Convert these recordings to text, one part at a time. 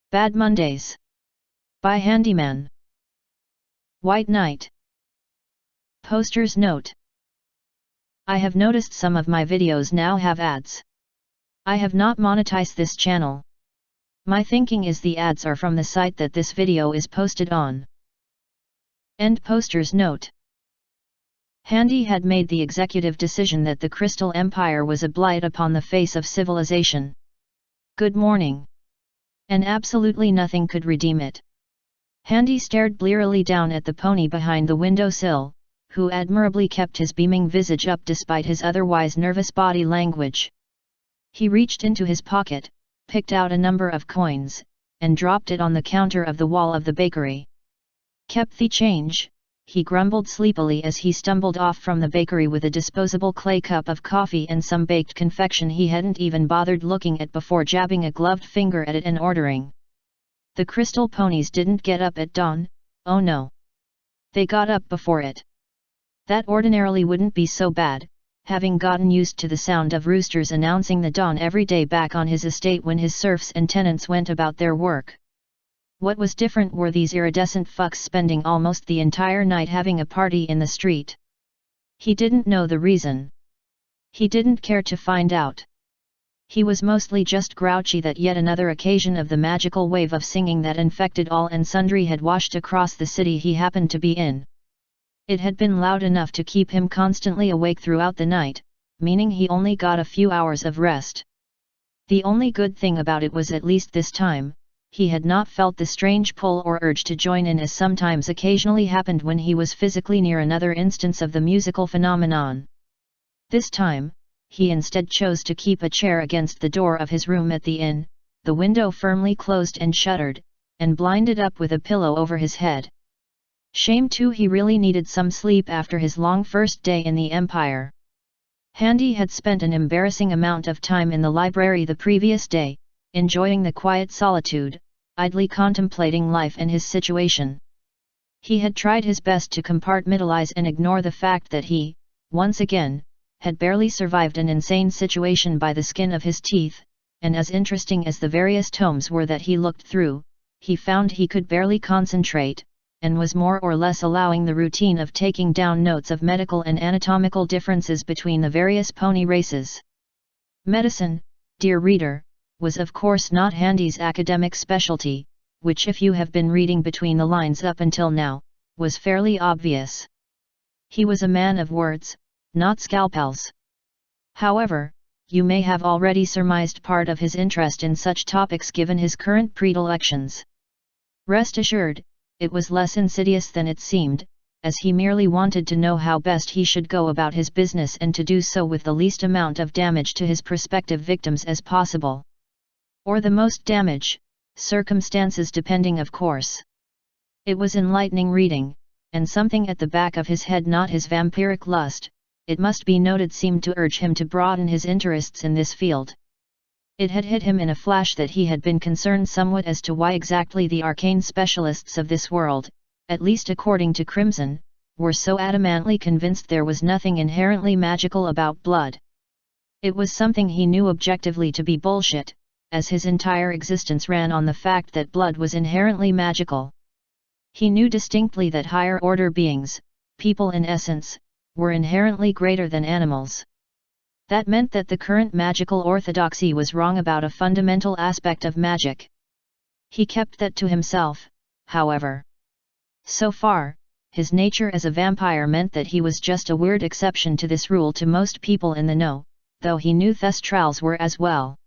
Bad Mondays. By Handyman. White Knight. Posters note. I have noticed some of my videos now have ads. I have not monetized this channel. My thinking is the ads are from the site that this video is posted on. End posters note. Handy had made the executive decision that the Crystal Empire was a blight upon the face of civilization. Good morning. And absolutely nothing could redeem it. Handy stared blearily down at the pony behind the windowsill, who admirably kept his beaming visage up despite his otherwise nervous body language. He reached into his pocket, picked out a number of coins, and dropped it on the counter of the wall of the bakery. Kept the change, he grumbled sleepily as he stumbled off from the bakery with a disposable clay cup of coffee and some baked confection he hadn't even bothered looking at before jabbing a gloved finger at it and ordering. The crystal ponies didn't get up at dawn, oh no. They got up before it. That ordinarily wouldn't be so bad, having gotten used to the sound of roosters announcing the dawn every day back on his estate when his serfs and tenants went about their work. What was different were these iridescent fucks spending almost the entire night having a party in the street. He didn't know the reason. He didn't care to find out. He was mostly just grouchy that yet another occasion of the magical wave of singing that infected all and sundry had washed across the city he happened to be in. It had been loud enough to keep him constantly awake throughout the night, meaning he only got a few hours of rest. The only good thing about it was at least this time, he had not felt the strange pull or urge to join in as sometimes occasionally happened when he was physically near another instance of the musical phenomenon. This time, he instead chose to keep a chair against the door of his room at the inn, the window firmly closed and shuttered, and blinded up with a pillow over his head. Shame too, he really needed some sleep after his long first day in the Empire. Handy had spent an embarrassing amount of time in the library the previous day, enjoying the quiet solitude, idly contemplating life and his situation. He had tried his best to compartmentalize and ignore the fact that he, once again, had barely survived an insane situation by the skin of his teeth, and as interesting as the various tomes were that he looked through, he found he could barely concentrate, and was more or less allowing the routine of taking down notes of medical and anatomical differences between the various pony races. Medicine, dear reader, was of course not Handy's academic specialty, which if you have been reading between the lines up until now, was fairly obvious. He was a man of words, not scalpels. However, you may have already surmised part of his interest in such topics given his current predilections. Rest assured, it was less insidious than it seemed, as he merely wanted to know how best he should go about his business and to do so with the least amount of damage to his prospective victims as possible. Or the most damage, circumstances depending of course. It was enlightening reading, and something at the back of his head, not his vampiric lust, it must be noted, seemed to urge him to broaden his interests in this field. It had hit him in a flash that he had been concerned somewhat as to why exactly the arcane specialists of this world, at least according to Crimson, were so adamantly convinced there was nothing inherently magical about blood. It was something he knew objectively to be bullshit, as his entire existence ran on the fact that blood was inherently magical. He knew distinctly that higher order beings, people in essence, were inherently greater than animals. That meant that the current magical orthodoxy was wrong about a fundamental aspect of magic. He kept that to himself, however. So far, his nature as a vampire meant that he was just a weird exception to this rule to most people in the know, though he knew Thestrals were as well.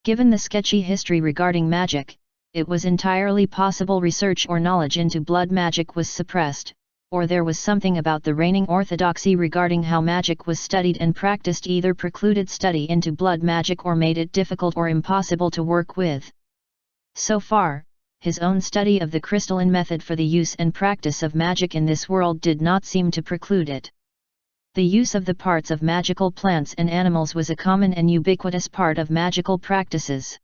Given the sketchy history regarding magic, it was entirely possible research or knowledge into blood magic was suppressed, or there was something about the reigning orthodoxy regarding how magic was studied and practiced either precluded study into blood magic or made it difficult or impossible to work with. So far, his own study of the crystalline method for the use and practice of magic in this world did not seem to preclude it. The use of the parts of magical plants and animals was a common and ubiquitous part of magical practices.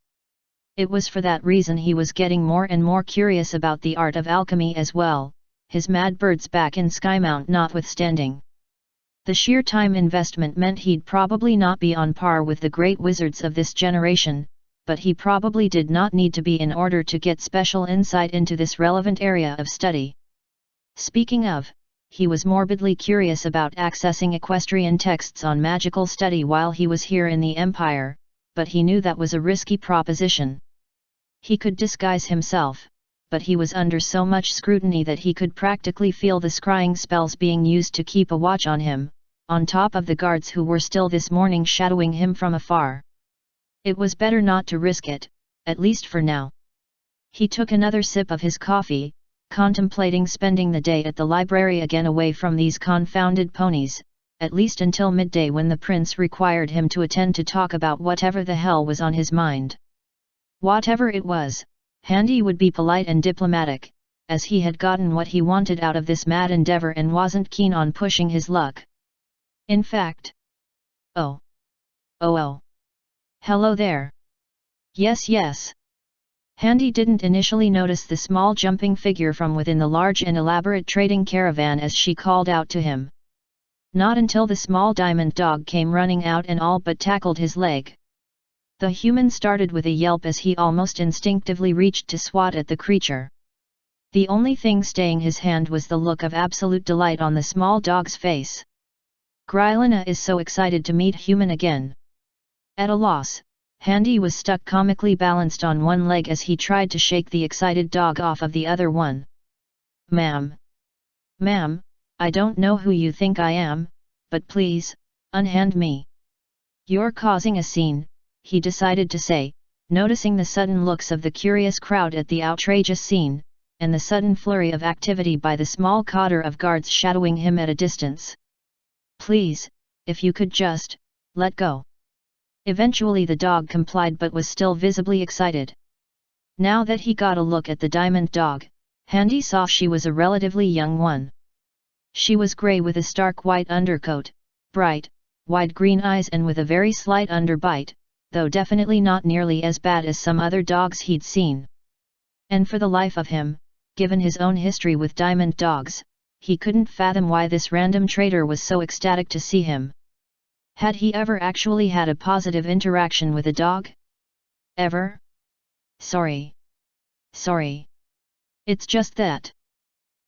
It was for that reason he was getting more and more curious about the art of alchemy as well, his mad birds back in Skymount notwithstanding. The sheer time investment meant he'd probably not be on par with the great wizards of this generation, but he probably did not need to be in order to get special insight into this relevant area of study. Speaking of, he was morbidly curious about accessing equestrian texts on magical study while he was here in the Empire, but he knew that was a risky proposition. He could disguise himself, but he was under so much scrutiny that he could practically feel the scrying spells being used to keep a watch on him, on top of the guards who were still this morning shadowing him from afar. It was better not to risk it, at least for now. He took another sip of his coffee, contemplating spending the day at the library again away from these confounded ponies, at least until midday when the prince required him to attend to talk about whatever the hell was on his mind. Whatever it was, Handy would be polite and diplomatic, as he had gotten what he wanted out of this mad endeavor and wasn't keen on pushing his luck. In fact. Oh. Hello there. Yes. Handy didn't initially notice the small jumping figure from within the large and elaborate trading caravan as she called out to him. Not until the small diamond dog came running out and all but tackled his leg. The human started with a yelp as he almost instinctively reached to swat at the creature. The only thing staying his hand was the look of absolute delight on the small dog's face. Grylina is so excited to meet human again. At a loss, Handy was stuck comically balanced on one leg as he tried to shake the excited dog off of the other one. Ma'am, I don't know who you think I am, but please, unhand me. You're causing a scene, he decided to say, noticing the sudden looks of the curious crowd at the outrageous scene, and the sudden flurry of activity by the small cadre of guards shadowing him at a distance. Please, if you could just, let go. Eventually the dog complied but was still visibly excited. Now that he got a look at the diamond dog, Handy saw she was a relatively young one. She was grey with a stark white undercoat, bright, wide green eyes and with a very slight underbite, though definitely not nearly as bad as some other dogs he'd seen. And for the life of him, given his own history with diamond dogs, he couldn't fathom why this random trader was so ecstatic to see him. Had he ever actually had a positive interaction with a dog? Ever? Sorry. It's just that.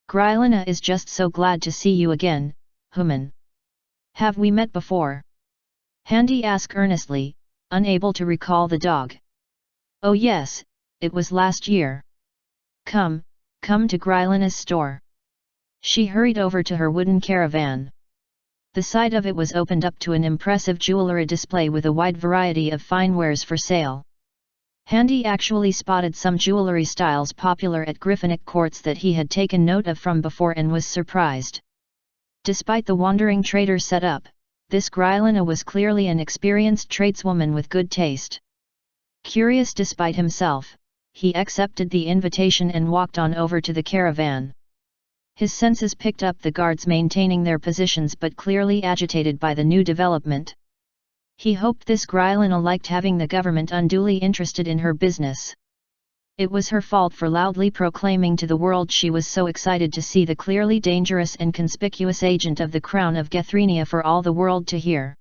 Grylina is just so glad to see you again, human. Have we met before? Handy asked earnestly, unable to recall the dog. Oh yes, it was last year. Come to Grylina's store. She hurried over to her wooden caravan. The side of it was opened up to an impressive jewelry display with a wide variety of fine wares for sale. Handy actually spotted some jewelry styles popular at Griffinic courts that he had taken note of from before and was surprised. Despite the wandering trader setup, this Grylina was clearly an experienced tradeswoman with good taste. Curious despite himself, he accepted the invitation and walked on over to the caravan. His senses picked up the guards maintaining their positions but clearly agitated by the new development. He hoped this Grylina liked having the government unduly interested in her business. It was her fault for loudly proclaiming to the world she was so excited to see the clearly dangerous and conspicuous agent of the crown of Gethrenia for all the world to hear.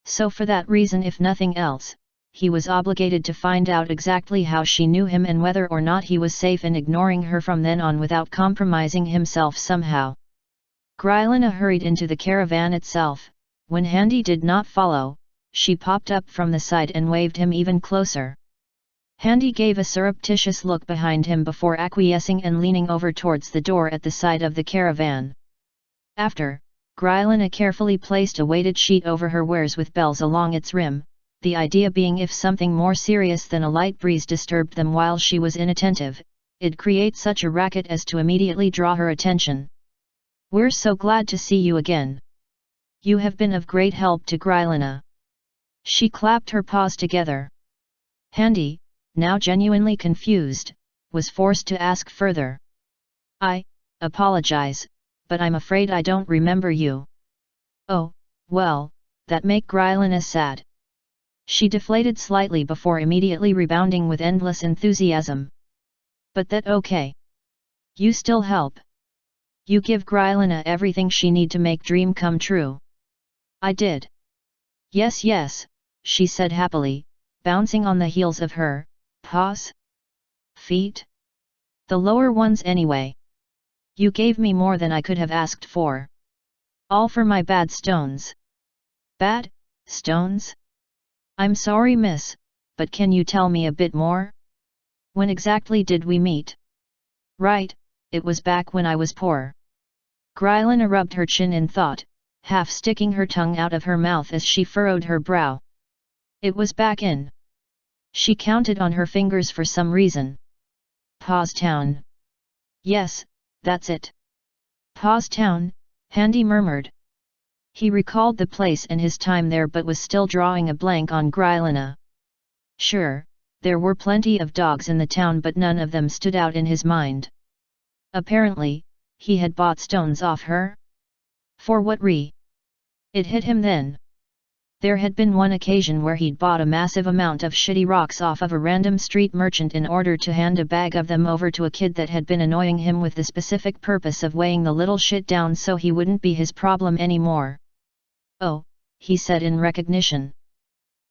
So for that reason, if nothing else, he was obligated to find out exactly how she knew him and whether or not he was safe in ignoring her from then on without compromising himself somehow. Grylina hurried into the caravan itself. When Handy did not follow, she popped up from the side and waved him even closer. Handy gave a surreptitious look behind him before acquiescing and leaning over towards the door at the side of the caravan. After, Grylina carefully placed a weighted sheet over her wares with bells along its rim, the idea being if something more serious than a light breeze disturbed them while she was inattentive, it'd create such a racket as to immediately draw her attention. We're so glad to see you again. You have been of great help to Grylina. She clapped her paws together. Handy, now genuinely confused, was forced to ask further. I apologize, but I'm afraid I don't remember you. Oh, well, that make Grylina sad. She deflated slightly before immediately rebounding with endless enthusiasm. But that okay. You still help. You give Grylina everything she need to make dream come true. I did. Yes, she said happily, bouncing on the heels of her paws? Feet? The lower ones anyway. You gave me more than I could have asked for. All for my bad stones. Bad stones? I'm sorry, miss, but can you tell me a bit more? When exactly did we meet? Right, it was back when I was poor. Grylina rubbed her chin in thought, half sticking her tongue out of her mouth as she furrowed her brow. It was back in. She counted on her fingers for some reason. Paws Town. Yes, that's it. Paws Town, Handy murmured. He recalled the place and his time there but was still drawing a blank on Grylina. Sure, there were plenty of dogs in the town but none of them stood out in his mind. Apparently, he had bought stones off her? For what It hit him then. There had been one occasion where he'd bought a massive amount of shitty rocks off of a random street merchant in order to hand a bag of them over to a kid that had been annoying him with the specific purpose of weighing the little shit down so he wouldn't be his problem anymore. Oh, he said in recognition.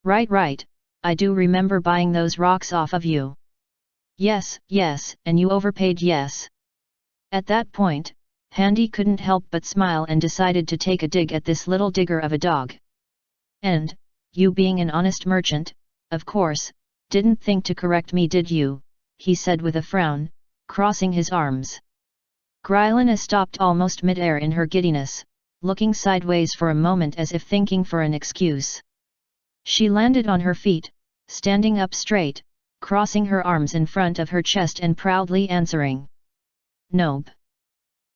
Right, I do remember buying those rocks off of you. Yes, and you overpaid, yes. At that point, Handy couldn't help but smile and decided to take a dig at this little digger of a dog. And, you being an honest merchant, of course, didn't think to correct me, did you? He said with a frown, crossing his arms. Grylina stopped almost mid-air in her giddiness, looking sideways for a moment as if thinking for an excuse. She landed on her feet, standing up straight, crossing her arms in front of her chest and proudly answering. Nope.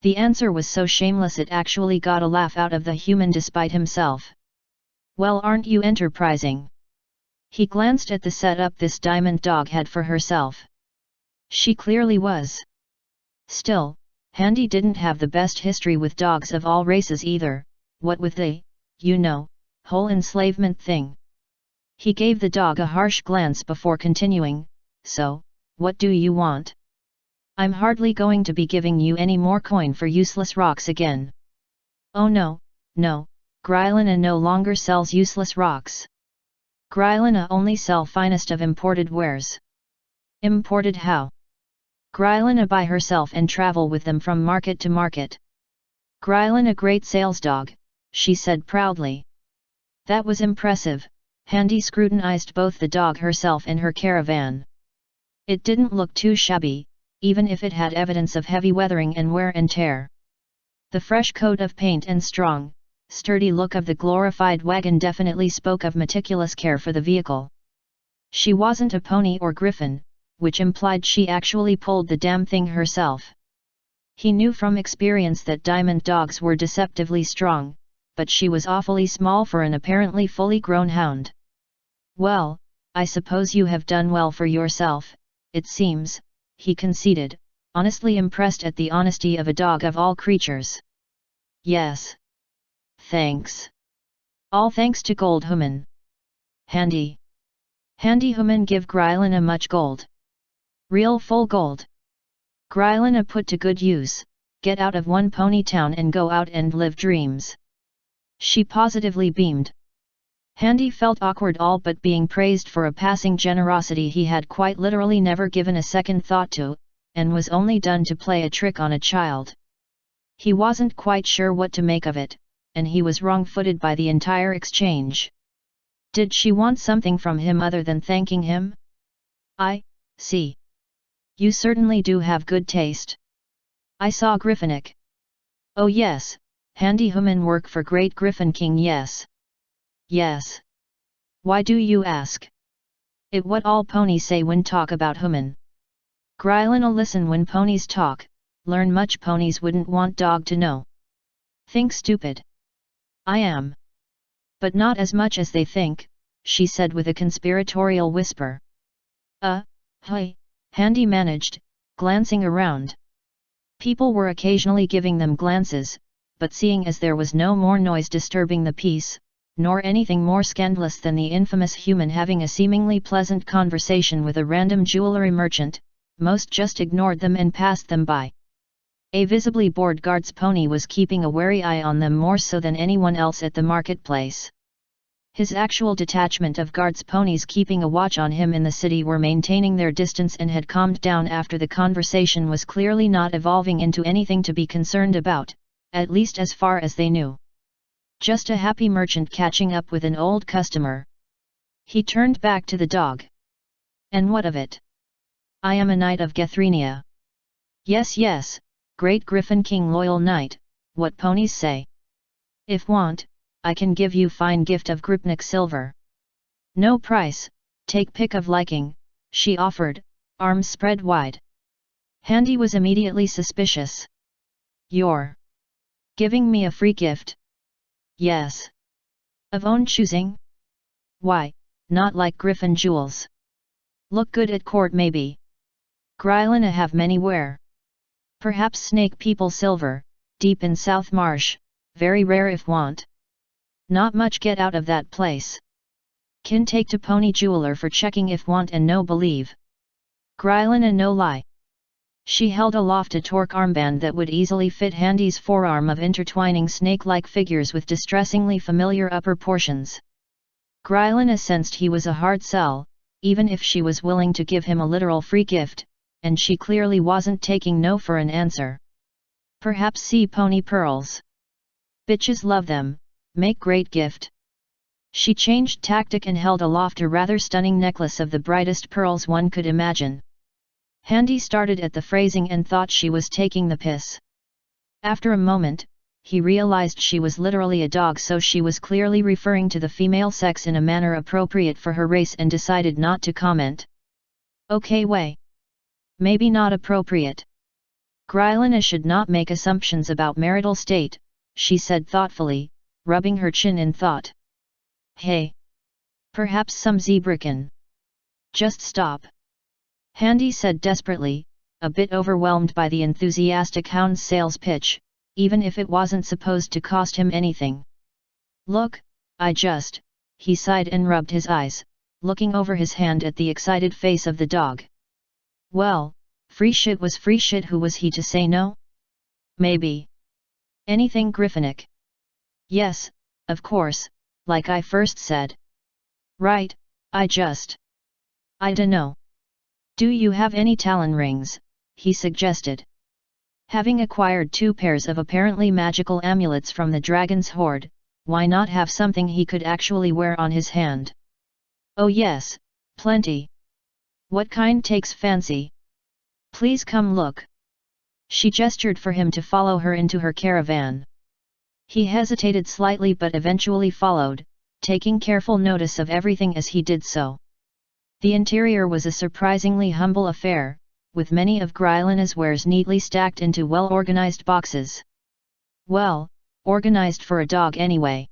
The answer was so shameless it actually got a laugh out of the human despite himself. Well, aren't you enterprising? He glanced at the setup this diamond dog had for herself. She clearly was. Still, Handy didn't have the best history with dogs of all races either, what with the, whole enslavement thing. He gave the dog a harsh glance before continuing, so, what do you want? I'm hardly going to be giving you any more coin for useless rocks again. Oh no, Grylina no longer sells useless rocks. Grylina only sell finest of imported wares. Imported how? Grylina buy herself and travel with them from market to market. Grylina great sales dog, she said proudly. That was impressive. Handy scrutinized both the dog herself and her caravan. It didn't look too shabby, even if it had evidence of heavy weathering and wear and tear. The fresh coat of paint and strong, sturdy look of the glorified wagon definitely spoke of meticulous care for the vehicle. She wasn't a pony or griffin, which implied she actually pulled the damn thing herself. He knew from experience that diamond dogs were deceptively strong, but she was awfully small for an apparently fully grown hound. Well, I suppose you have done well for yourself, it seems, he conceded, honestly impressed at the honesty of a dog of all creatures. Yes. Thanks. All thanks to gold human. Handy human give Grylina much gold. Real full gold. Grylina put to good use, get out of one pony town and go out and live dreams. She positively beamed. Handy felt awkward all but being praised for a passing generosity he had quite literally never given a second thought to, and was only done to play a trick on a child. He wasn't quite sure what to make of it, and he was wrong-footed by the entire exchange. Did she want something from him other than thanking him? I see. You certainly do have good taste. I saw Griffinic. Oh yes, Handy human work for Great Griffin King, yes. Yes. Why do you ask? It what all ponies say when talk about human. Grylina listen when ponies talk, learn much ponies wouldn't want dog to know. Think stupid. I am. But not as much as they think, she said with a conspiratorial whisper. Hey, Handy managed, glancing around. People were occasionally giving them glances, but seeing as there was no more noise disturbing the peace, nor anything more scandalous than the infamous human having a seemingly pleasant conversation with a random jewelry merchant, most just ignored them and passed them by. A visibly bored guard's pony was keeping a wary eye on them more so than anyone else at the marketplace. His actual detachment of guards ponies keeping a watch on him in the city were maintaining their distance and had calmed down after the conversation was clearly not evolving into anything to be concerned about, at least as far as they knew. Just a happy merchant catching up with an old customer. He turned back to the dog. And what of it? I am a knight of Gethrenia. Yes, yes, great Griffin King loyal knight, what ponies say. If want, I can give you fine gift of Gripnik silver. No price, take pick of liking, she offered, arms spread wide. Handy was immediately suspicious. You're giving me a free gift? Yes. Of own choosing? Why, not like Griffin jewels. Look good at court maybe. Grylina have many wear. Perhaps snake people silver, deep in South Marsh, very rare if want. Not much get out of that place. Can take to pony jeweler for checking if want and no believe. Grylina no lie. She held aloft a torque armband that would easily fit Handy's forearm of intertwining snake-like figures with distressingly familiar upper portions. Grylina sensed he was a hard sell, even if she was willing to give him a literal free gift, and she clearly wasn't taking no for an answer. Perhaps see pony pearls. Bitches love them, make great gift. She changed tactic and held aloft a rather stunning necklace of the brightest pearls one could imagine. Handy started at the phrasing and thought she was taking the piss. After a moment, he realized she was literally a dog, so she was clearly referring to the female sex in a manner appropriate for her race and decided not to comment. Okay way. Maybe not appropriate. Grylina should not make assumptions about marital state, she said thoughtfully, rubbing her chin in thought. Hey! Perhaps some zebrakin. Just stop. Handy said desperately, a bit overwhelmed by the enthusiastic hound's sales pitch, even if it wasn't supposed to cost him anything. Look, he sighed and rubbed his eyes, looking over his hand at the excited face of the dog. Well, free shit was free shit, who was he to say no? Maybe. Anything Griffinic. Yes, of course, like I first said. Right, I dunno. Do you have any talon rings? He suggested. Having acquired 2 pairs of apparently magical amulets from the dragon's hoard, why not have something he could actually wear on his hand? Oh yes, plenty. What kind takes fancy? Please come look. She gestured for him to follow her into her caravan. He hesitated slightly but eventually followed, taking careful notice of everything as he did so. The interior was a surprisingly humble affair, with many of Grylina's wares neatly stacked into well-organized boxes. Well, organized for a dog anyway.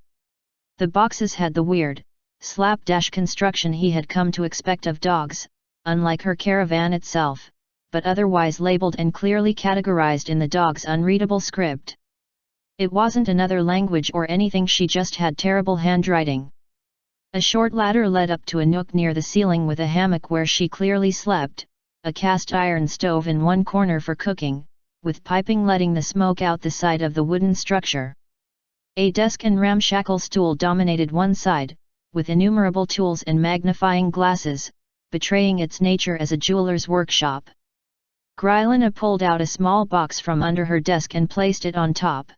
The boxes had the weird, slapdash construction he had come to expect of dogs, unlike her caravan itself, but otherwise labeled and clearly categorized in the dog's unreadable script. It wasn't another language or anything, she just had terrible handwriting. A short ladder led up to a nook near the ceiling with a hammock where she clearly slept, a cast iron stove in one corner for cooking, with piping letting the smoke out the side of the wooden structure. A desk and ramshackle stool dominated one side, with innumerable tools and magnifying glasses, betraying its nature as a jeweler's workshop. Grylina pulled out a small box from under her desk and placed it on top.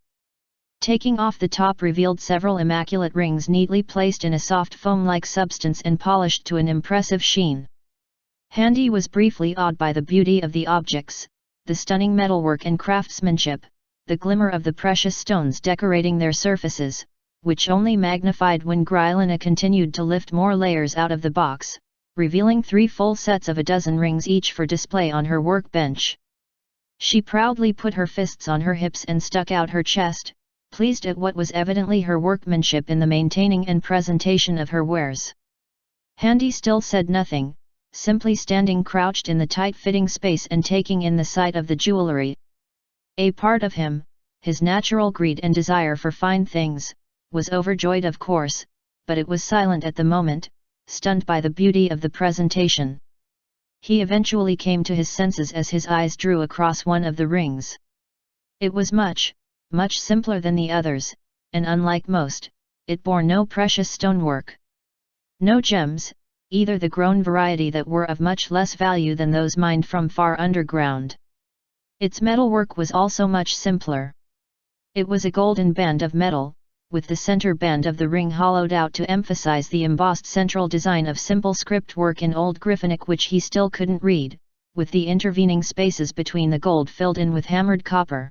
Taking off the top revealed several immaculate rings neatly placed in a soft foam-like substance and polished to an impressive sheen. Handy was briefly awed by the beauty of the objects, the stunning metalwork and craftsmanship, the glimmer of the precious stones decorating their surfaces, which only magnified when Grylina continued to lift more layers out of the box, revealing 3 full sets of a dozen rings each for display on her workbench. She proudly put her fists on her hips and stuck out her chest, pleased at what was evidently her workmanship in the maintaining and presentation of her wares. Handy still said nothing, simply standing crouched in the tight-fitting space and taking in the sight of the jewelry. A part of him, his natural greed and desire for fine things, was overjoyed of course, but it was silent at the moment, stunned by the beauty of the presentation. He eventually came to his senses as his eyes drew across one of the rings. It was much simpler than the others, and unlike most, it bore no precious stonework. No gems, either the grown variety that were of much less value than those mined from far underground. Its metalwork was also much simpler. It was a golden band of metal, with the center band of the ring hollowed out to emphasize the embossed central design of simple script work in Old Griffinic which he still couldn't read, with the intervening spaces between the gold filled in with hammered copper.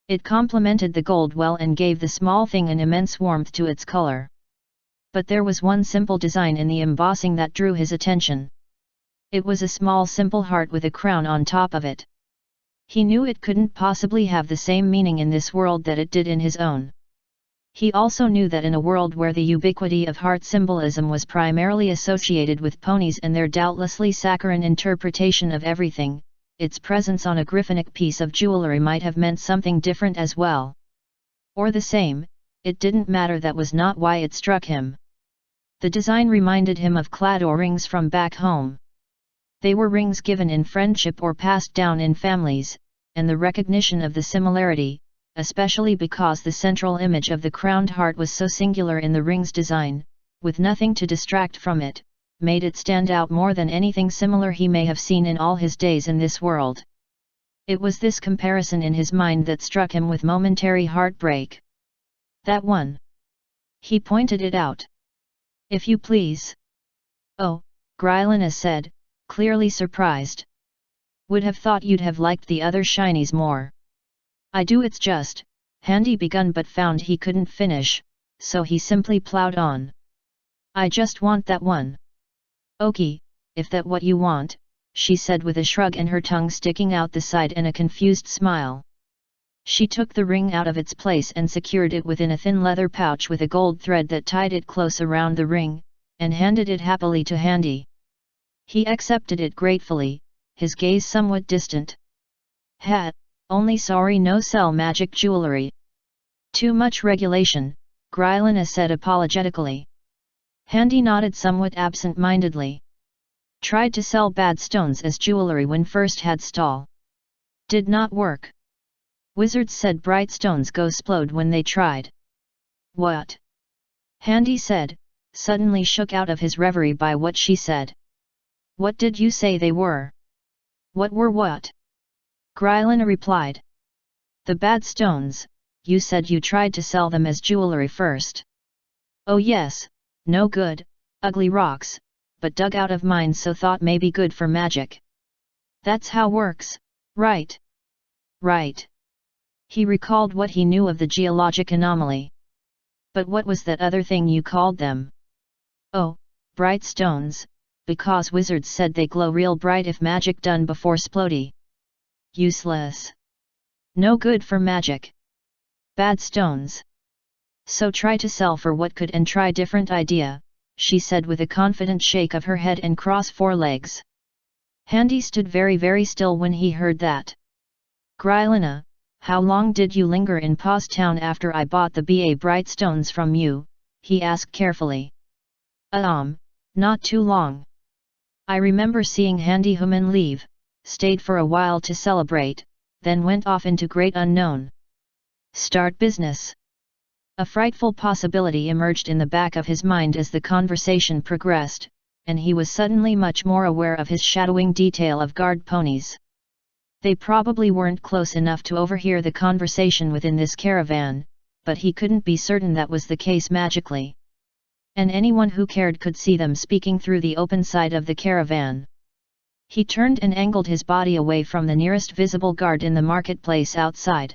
It complemented the gold well and gave the small thing an immense warmth to its color. But there was one simple design in the embossing that drew his attention. It was a small simple heart with a crown on top of it. He knew it couldn't possibly have the same meaning in this world that it did in his own. He also knew that in a world where the ubiquity of heart symbolism was primarily associated with ponies and their doubtlessly saccharine interpretation of everything, its presence on a Griffinic piece of jewelry might have meant something different as well. Or the same, it didn't matter, that was not why it struck him. The design reminded him of claddor rings from back home. They were rings given in friendship or passed down in families, and the recognition of the similarity, especially because the central image of the crowned heart was so singular in the ring's design, with nothing to distract from it, made it stand out more than anything similar he may have seen in all his days in this world. It was this comparison in his mind that struck him with momentary heartbreak. That one. He pointed it out. If you please. Oh, Grylina said, clearly surprised. Would have thought you'd have liked the other shinies more. I do, it's just, Handy begun but found he couldn't finish, so he simply plowed on. I just want that one. Okay, if that what you want, she said with a shrug and her tongue sticking out the side and a confused smile. She took the ring out of its place and secured it within a thin leather pouch with a gold thread that tied it close around the ring, and handed it happily to Handy. He accepted it gratefully, his gaze somewhat distant. Hat. Only sorry no sell magic jewelry. Too much regulation, Grylina said apologetically. Handy nodded somewhat absent-mindedly. Tried to sell bad stones as jewelry when first had stall. Did not work. Wizards said bright stones go splode when they tried. What? Handy said, suddenly shook out of his reverie by what she said. What did you say they were? What were what? Grylina replied. The bad stones, you said you tried to sell them as jewelry first. Oh yes, no good, ugly rocks, but dug out of mines so thought maybe good for magic. That's how works, right? Right. He recalled what he knew of the geologic anomaly. But what was that other thing you called them? Oh, bright stones, because wizards said they glow real bright if magic done before splody. Useless. No good for magic. Bad stones. So try to sell for what could and try different idea, she said with a confident shake of her head and cross forelegs. Handy stood very still when he heard that. Grylina, how long did you linger in Paws Town after I bought the BA bright stones from you? He asked carefully. Not too long. I remember seeing Handy Human leave, stayed for a while to celebrate, then went off into great unknown. Start business. A frightful possibility emerged in the back of his mind as the conversation progressed, and he was suddenly much more aware of his shadowing detail of guard ponies. They probably weren't close enough to overhear the conversation within this caravan, but he couldn't be certain that was the case magically. And anyone who cared could see them speaking through the open side of the caravan. He turned and angled his body away from the nearest visible guard in the marketplace outside.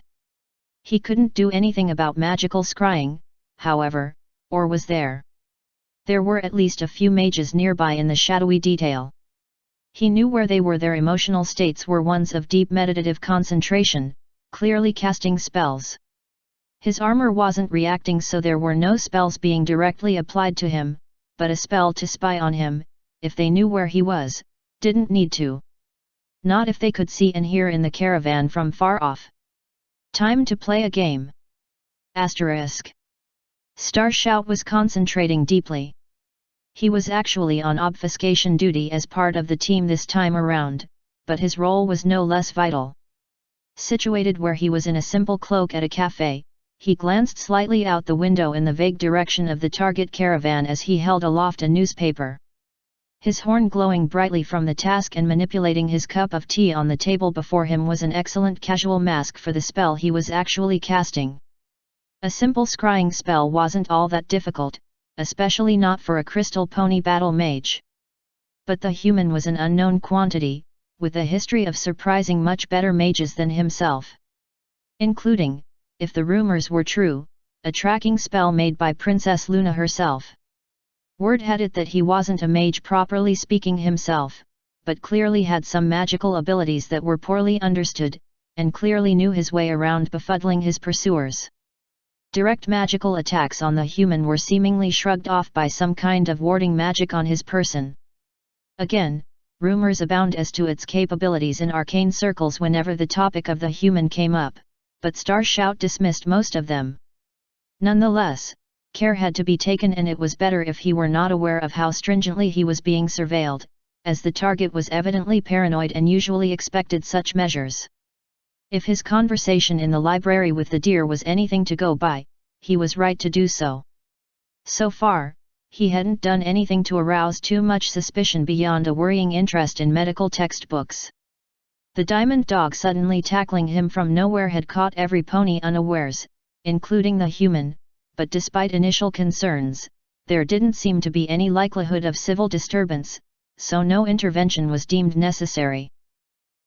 He couldn't do anything about magical scrying, however, or was there? There were at least a few mages nearby in the shadowy detail. He knew where they were. Their emotional states were ones of deep meditative concentration, clearly casting spells. His armor wasn't reacting, so there were no spells being directly applied to him, but a spell to spy on him, if they knew where he was, didn't need to. Not if they could see and hear in the caravan from far off. Time to play a game. Asterisk. Starshout was concentrating deeply. He was actually on obfuscation duty as part of the team this time around, but his role was no less vital. Situated where he was in a simple cloak at a cafe, He glanced slightly out the window in the vague direction of the target caravan as he held aloft a newspaper. His horn glowing brightly from the task and manipulating his cup of tea on the table before him was an excellent casual mask for the spell he was actually casting. A simple scrying spell wasn't all that difficult, especially not for a crystal pony battle mage. But the human was an unknown quantity, with a history of surprising much better mages than himself. Including, if the rumors were true, a tracking spell made by Princess Luna herself. Word had it that he wasn't a mage properly speaking himself, but clearly had some magical abilities that were poorly understood, and clearly knew his way around befuddling his pursuers. Direct magical attacks on the human were seemingly shrugged off by some kind of warding magic on his person. Again, rumors abound as to its capabilities in arcane circles whenever the topic of the human came up, but Starshout dismissed most of them. Nonetheless, care had to be taken, and it was better if he were not aware of how stringently he was being surveilled, as the target was evidently paranoid and usually expected such measures. If his conversation in the library with the deer was anything to go by, he was right to do so. So far, he hadn't done anything to arouse too much suspicion beyond a worrying interest in medical textbooks. The diamond dog suddenly tackling him from nowhere had caught every pony unawares, including the human, but despite initial concerns, there didn't seem to be any likelihood of civil disturbance, so no intervention was deemed necessary.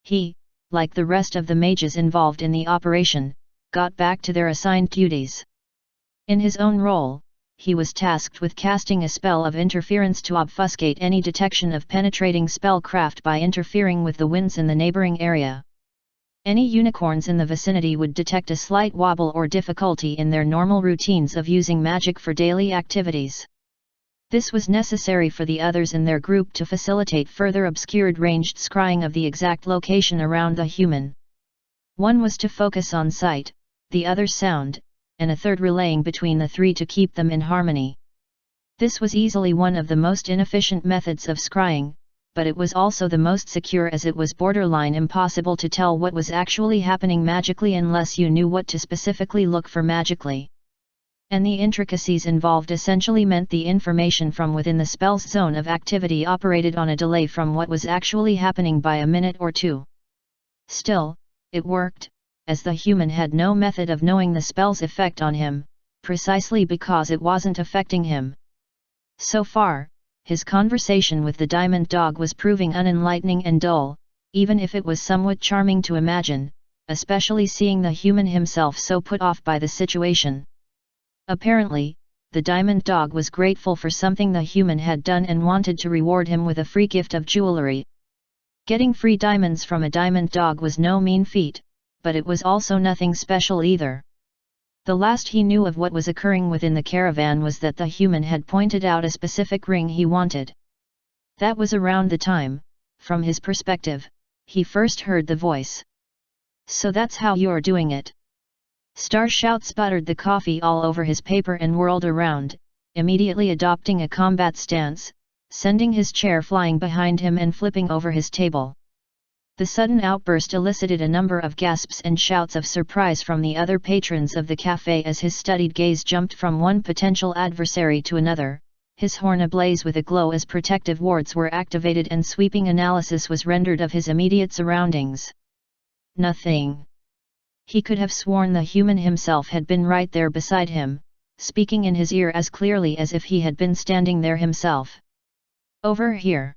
He, like the rest of the mages involved in the operation, got back to their assigned duties. In his own role, he was tasked with casting a spell of interference to obfuscate any detection of penetrating spellcraft by interfering with the winds in the neighboring area. Any unicorns in the vicinity would detect a slight wobble or difficulty in their normal routines of using magic for daily activities. This was necessary for the others in their group to facilitate further obscured ranged scrying of the exact location around the human. One was to focus on sight, the other sound, and a third relaying between the three to keep them in harmony. This was easily one of the most inefficient methods of scrying, but it was also the most secure, as it was borderline impossible to tell what was actually happening magically unless you knew what to specifically look for magically. And the intricacies involved essentially meant the information from within the spell's zone of activity operated on a delay from what was actually happening by a minute or two. Still, it worked, as the human had no method of knowing the spell's effect on him, precisely because it wasn't affecting him. So far, his conversation with the diamond dog was proving unenlightening and dull, even if it was somewhat charming to imagine, especially seeing the human himself so put off by the situation. Apparently, the diamond dog was grateful for something the human had done and wanted to reward him with a free gift of jewelry. Getting free diamonds from a diamond dog was no mean feat, but it was also nothing special either. The last he knew of what was occurring within the caravan was that the human had pointed out a specific ring he wanted. That was around the time, from his perspective, he first heard the voice. "So that's how you're doing it." Starshout sputtered the coffee all over his paper and whirled around, immediately adopting a combat stance, sending his chair flying behind him and flipping over his table. The sudden outburst elicited a number of gasps and shouts of surprise from the other patrons of the cafe as his studied gaze jumped from one potential adversary to another, his horn ablaze with a glow as protective wards were activated and sweeping analysis was rendered of his immediate surroundings. Nothing. He could have sworn the human himself had been right there beside him, speaking in his ear as clearly as if he had been standing there himself. "Over here!"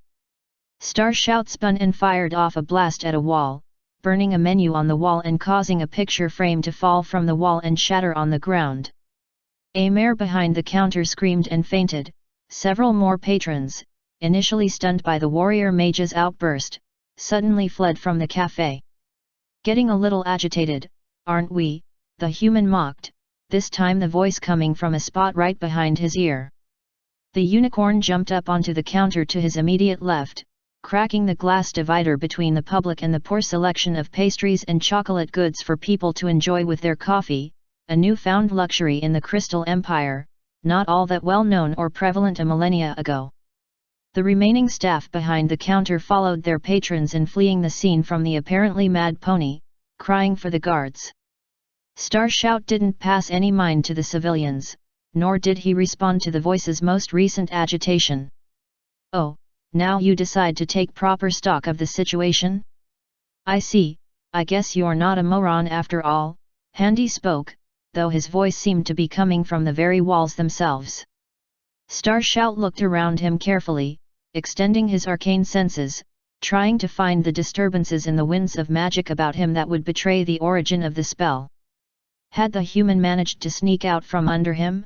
Starshout spun and fired off a blast at a wall, burning a menu on the wall and causing a picture frame to fall from the wall and shatter on the ground. A mare behind the counter screamed and fainted. Several more patrons, initially stunned by the warrior mage's outburst, suddenly fled from the cafe. "Getting a little agitated, aren't we?" the human mocked, this time the voice coming from a spot right behind his ear. The unicorn jumped up onto the counter to his immediate left, cracking the glass divider between the public and the poor selection of pastries and chocolate goods for people to enjoy with their coffee, a newfound luxury in the Crystal Empire, not all that well known or prevalent a millennia ago. The remaining staff behind the counter followed their patrons in fleeing the scene from the apparently mad pony, crying for the guards. Star Shout didn't pass any mind to the civilians, nor did he respond to the voice's most recent agitation. Oh, now you decide to take proper stock of the situation? I see, I guess you're not a moron after all, Handy spoke, though his voice seemed to be coming from the very walls themselves. Star Shout looked around him carefully, extending his arcane senses, trying to find the disturbances in the winds of magic about him that would betray the origin of the spell. Had the human managed to sneak out from under him?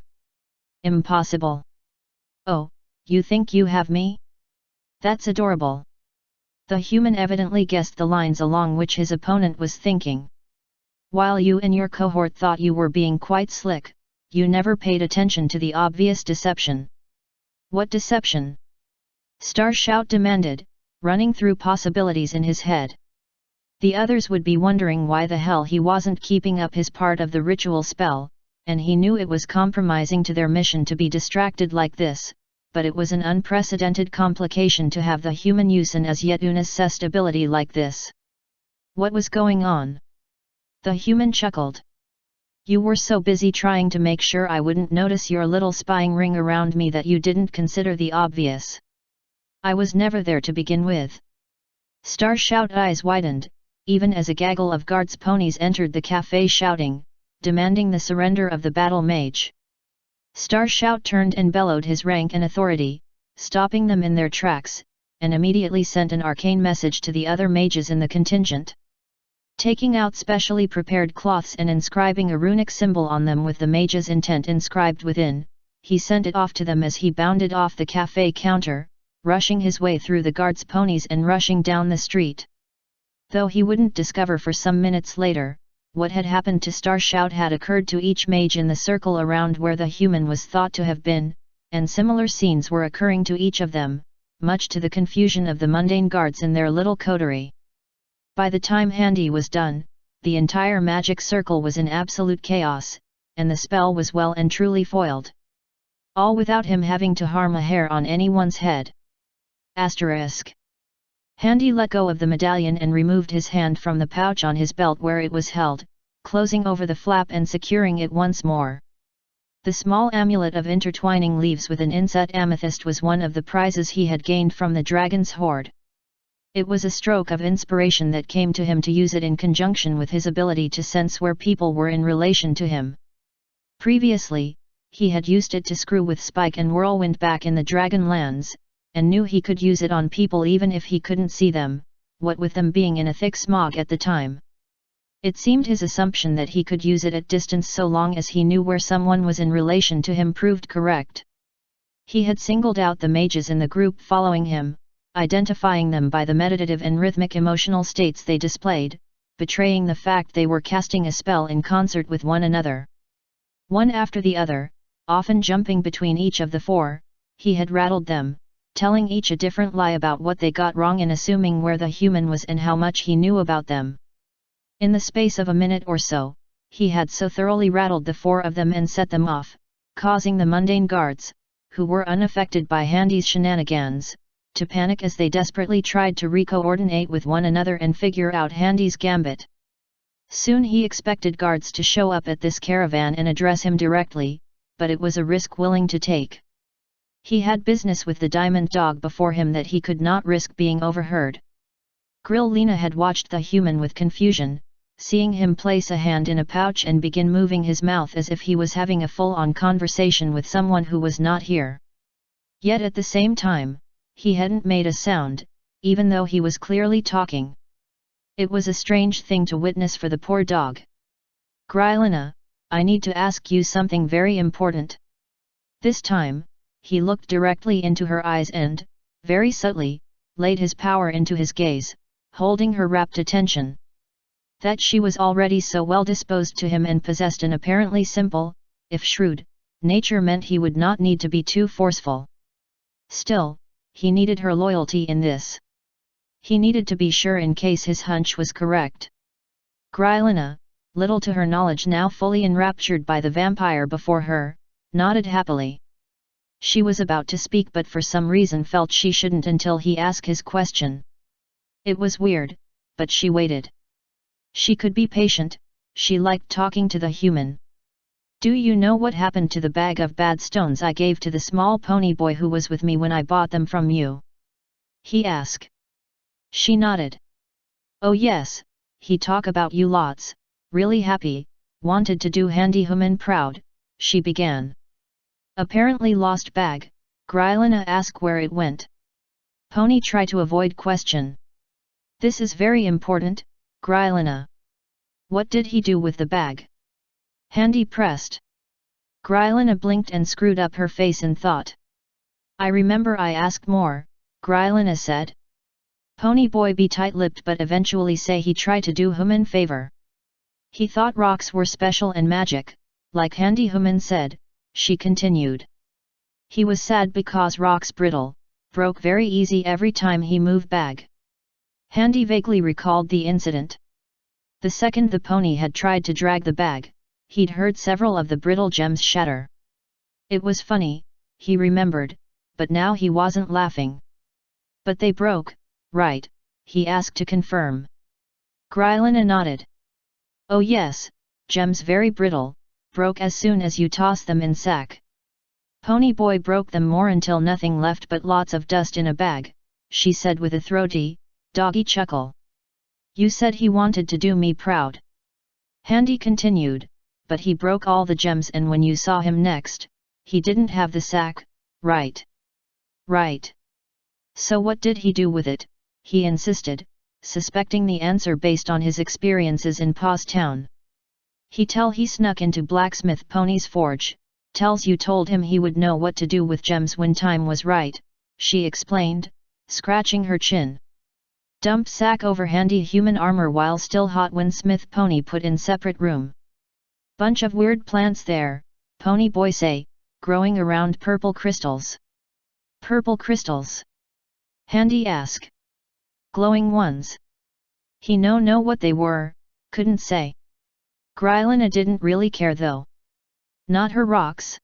Impossible. Oh, you think you have me? That's adorable. The human evidently guessed the lines along which his opponent was thinking. While you and your cohort thought you were being quite slick, you never paid attention to the obvious deception. What deception? Star Shout demanded, running through possibilities in his head. The others would be wondering why the hell he wasn't keeping up his part of the ritual spell, and he knew it was compromising to their mission to be distracted like this, but it was an unprecedented complication to have the human use an as yet unassessed ability like this. What was going on? The human chuckled. You were so busy trying to make sure I wouldn't notice your little spying ring around me that you didn't consider the obvious. I was never there to begin with. Star Shout eyes widened, even as a gaggle of guards' ponies entered the cafe shouting, demanding the surrender of the battle mage. Star Shout turned and bellowed his rank and authority, stopping them in their tracks, and immediately sent an arcane message to the other mages in the contingent. Taking out specially prepared cloths and inscribing a runic symbol on them with the mage's intent inscribed within, he sent it off to them as he bounded off the cafe counter, rushing his way through the guards' ponies and rushing down the street. Though he wouldn't discover for some minutes later, what had happened to Star Shout had occurred to each mage in the circle around where the human was thought to have been, and similar scenes were occurring to each of them, much to the confusion of the mundane guards in their little coterie. By the time Handy was done, the entire magic circle was in absolute chaos, and the spell was well and truly foiled. All without him having to harm a hair on anyone's head. Asterisk. Handy let go of the medallion and removed his hand from the pouch on his belt where it was held, closing over the flap and securing it once more. The small amulet of intertwining leaves with an inset amethyst was one of the prizes he had gained from the dragon's hoard. It was a stroke of inspiration that came to him to use it in conjunction with his ability to sense where people were in relation to him. Previously, he had used it to screw with Spike and Whirlwind back in the Dragon Lands, and knew he could use it on people even if he couldn't see them, what with them being in a thick smog at the time. It seemed his assumption that he could use it at distance so long as he knew where someone was in relation to him proved correct. He had singled out the mages in the group following him, identifying them by the meditative and rhythmic emotional states they displayed, betraying the fact they were casting a spell in concert with one another. One after the other, often jumping between each of the four, he had rattled them, telling each a different lie about what they got wrong and assuming where the human was and how much he knew about them. In the space of a minute or so, he had so thoroughly rattled the four of them and set them off, causing the mundane guards, who were unaffected by Handy's shenanigans, to panic as they desperately tried to re-coordinate with one another and figure out Handy's gambit. Soon he expected guards to show up at this caravan and address him directly, but it was a risk willing to take. He had business with the diamond dog before him that he could not risk being overheard. Grillina had watched the human with confusion, seeing him place a hand in a pouch and begin moving his mouth as if he was having a full-on conversation with someone who was not here. Yet at the same time, he hadn't made a sound, even though he was clearly talking. It was a strange thing to witness for the poor dog. Grillina, I need to ask you something very important. This time, he looked directly into her eyes and, very subtly, laid his power into his gaze, holding her rapt attention. That she was already so well disposed to him and possessed an apparently simple, if shrewd, nature meant he would not need to be too forceful. Still, he needed her loyalty in this. He needed to be sure in case his hunch was correct. Grillina, little to her knowledge now fully enraptured by the vampire before her, nodded happily. She was about to speak but for some reason felt she shouldn't until he asked his question. It was weird, but she waited. She could be patient, she liked talking to the human. Do you know what happened to the bag of bad stones I gave to the small pony boy who was with me when I bought them from you? He asked. She nodded. Oh yes, he talk about you lots, really happy, wanted to do handy human proud, she began. Apparently lost bag, Grylina asked where it went. Pony try to avoid question. This is very important, Grylina. What did he do with the bag? Handy pressed. Grylina blinked and screwed up her face in thought. I remember I asked more, Grylina said. Pony boy be tight-lipped but eventually say he try to do human favor. He thought rocks were special and magic, like handy human said, she continued. He was sad because rocks brittle, broke very easy every time he move bag. Handy vaguely recalled the incident. The second the pony had tried to drag the bag, he'd heard several of the brittle gems shatter. It was funny, he remembered, but now he wasn't laughing. But they broke, right? He asked to confirm. Grylina nodded. Oh yes, gems very brittle, broke as soon as you toss them in sack. Pony boy broke them more until nothing left but lots of dust in a bag, she said with a throaty, doggy chuckle. You said he wanted to do me proud. Handy continued, but he broke all the gems and when you saw him next, he didn't have the sack, right? Right. So what did he do with it? He insisted, suspecting the answer based on his experiences in Paws Town. He snuck into blacksmith Pony's forge, tells you told him he would know what to do with gems when time was right, she explained, scratching her chin. Dumped sack over handy human armor while still hot when Smith Pony put in separate room. Bunch of weird plants there, Pony boy say, growing around purple crystals. Purple crystals? Handy ask. Glowing ones. He know what they were, couldn't say. Grylina didn't really care though. Not her rocks.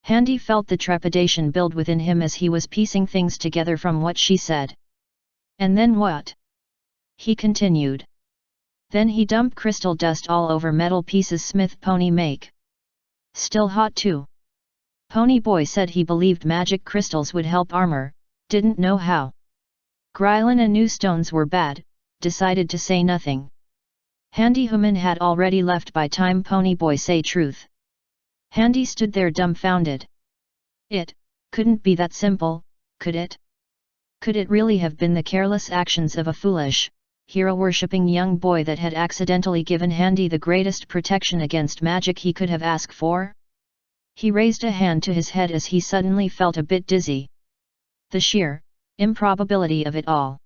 Handy felt the trepidation build within him as he was piecing things together from what she said. And then what? He continued. Then he dumped crystal dust all over metal pieces Smith Pony make. Still hot too. Pony boy said he believed magic crystals would help armor, didn't know how. Grylina knew stones were bad, decided to say nothing. Handy human had already left by time Pony boy say truth. Handy stood there dumbfounded. It couldn't be that simple, could it? Could it really have been the careless actions of a foolish, hero-worshipping young boy that had accidentally given Handy the greatest protection against magic he could have asked for? He raised a hand to his head as he suddenly felt a bit dizzy. The sheer improbability of it all.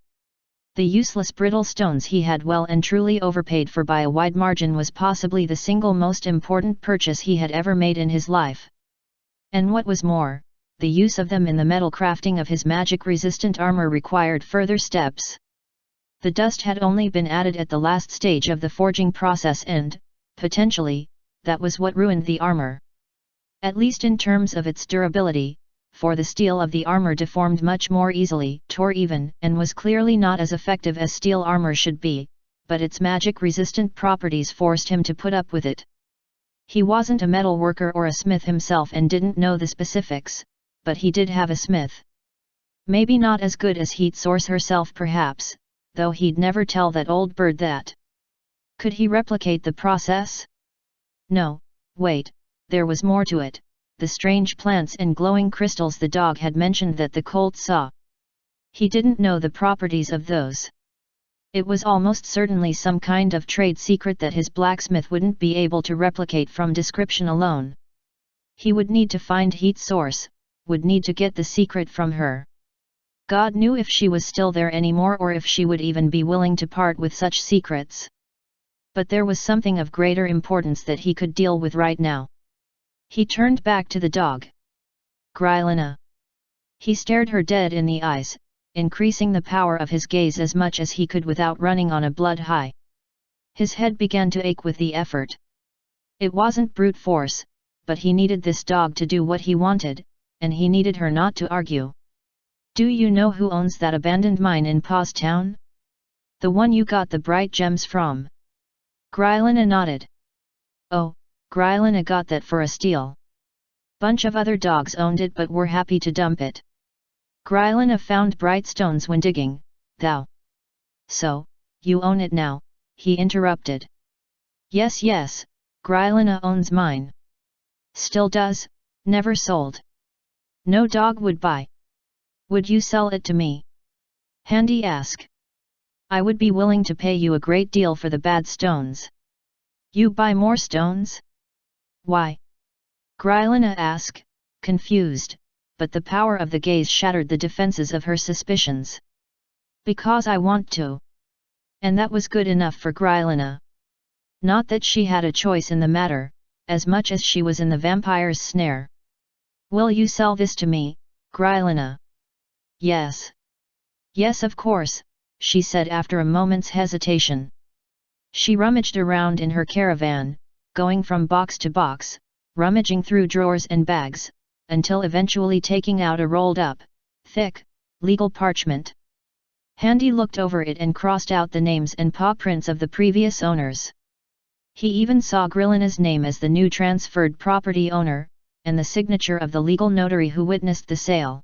The useless brittle stones he had well and truly overpaid for by a wide margin was possibly the single most important purchase he had ever made in his life. And what was more, the use of them in the metal crafting of his magic-resistant armor required further steps. The dust had only been added at the last stage of the forging process and, potentially, that was what ruined the armor. At least in terms of its durability, for the steel of the armor deformed much more easily, tore even, and was clearly not as effective as steel armor should be, but its magic-resistant properties forced him to put up with it. He wasn't a metal worker or a smith himself and didn't know the specifics, but he did have a smith. Maybe not as good as Heat Source herself perhaps, though he'd never tell that old bird that. Could he replicate the process? No, wait, there was more to it. The strange plants and glowing crystals the dog had mentioned that the colt saw. He didn't know the properties of those. It was almost certainly some kind of trade secret that his blacksmith wouldn't be able to replicate from description alone. He would need to find Heat Source, would need to get the secret from her. God knew if she was still there anymore or if she would even be willing to part with such secrets. But there was something of greater importance that he could deal with right now. He turned back to the dog. Grylina. He stared her dead in the eyes, increasing the power of his gaze as much as he could without running on a blood high. His head began to ache with the effort. It wasn't brute force, but he needed this dog to do what he wanted, and he needed her not to argue. Do you know who owns that abandoned mine in Paws Town? The one you got the bright gems from. Grylina nodded. Oh, Grylina got that for a steal. Bunch of other dogs owned it but were happy to dump it. Grylina found bright stones when digging, thou. So, you own it now, he interrupted. Yes, Grylina owns mine. Still does, never sold. No dog would buy. Would you sell it to me? Handy asked. I would be willing to pay you a great deal for the bad stones. You buy more stones? Why? Grylina asked, confused, but the power of the gaze shattered the defenses of her suspicions. Because I want to. And that was good enough for Grylina. Not that she had a choice in the matter, as much as she was in the vampire's snare. Will you sell this to me, Grylina? Yes. Yes, of course, she said after a moment's hesitation. She rummaged around in her caravan, going from box to box, rummaging through drawers and bags, until eventually taking out a rolled-up, thick, legal parchment. Handy looked over it and crossed out the names and paw prints of the previous owners. He even saw Grylina's name as the new transferred property owner, and the signature of the legal notary who witnessed the sale.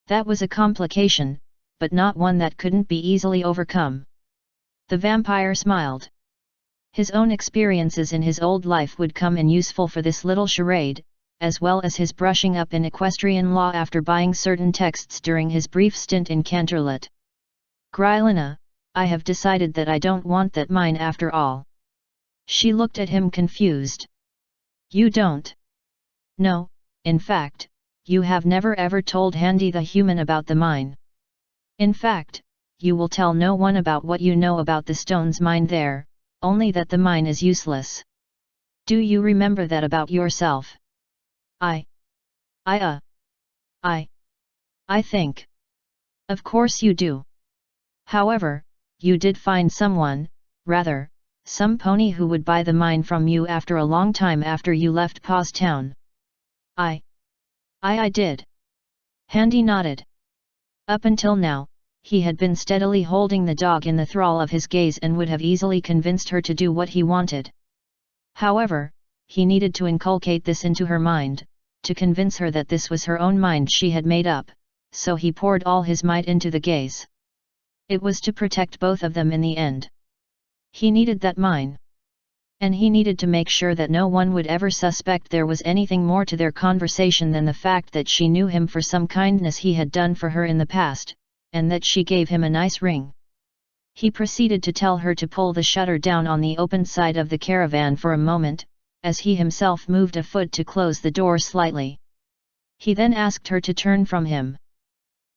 That was a complication, but not one that couldn't be easily overcome. The vampire smiled. His own experiences in his old life would come in useful for this little charade, as well as his brushing up in equestrian law after buying certain texts during his brief stint in Canterlot. Grylina, I have decided that I don't want that mine after all. She looked at him confused. You don't? No, in fact, you have never ever told Handy the human about the mine. In fact, you will tell no one about what you know about the stones mine there, only that the mine is useless. Do you remember that about yourself? I think. Of course you do. However, you did find someone, rather, some pony who would buy the mine from you after a long time after you left Paws Town. I did. Handy nodded. Up until now, he had been steadily holding the dog in the thrall of his gaze and would have easily convinced her to do what he wanted. However, he needed to inculcate this into her mind, to convince her that this was her own mind she had made up, so he poured all his might into the gaze. It was to protect both of them in the end. He needed that mine. And he needed to make sure that no one would ever suspect there was anything more to their conversation than the fact that she knew him for some kindness he had done for her in the past, and that she gave him a nice ring. He proceeded to tell her to pull the shutter down on the open side of the caravan for a moment, as he himself moved a foot to close the door slightly. He then asked her to turn from him.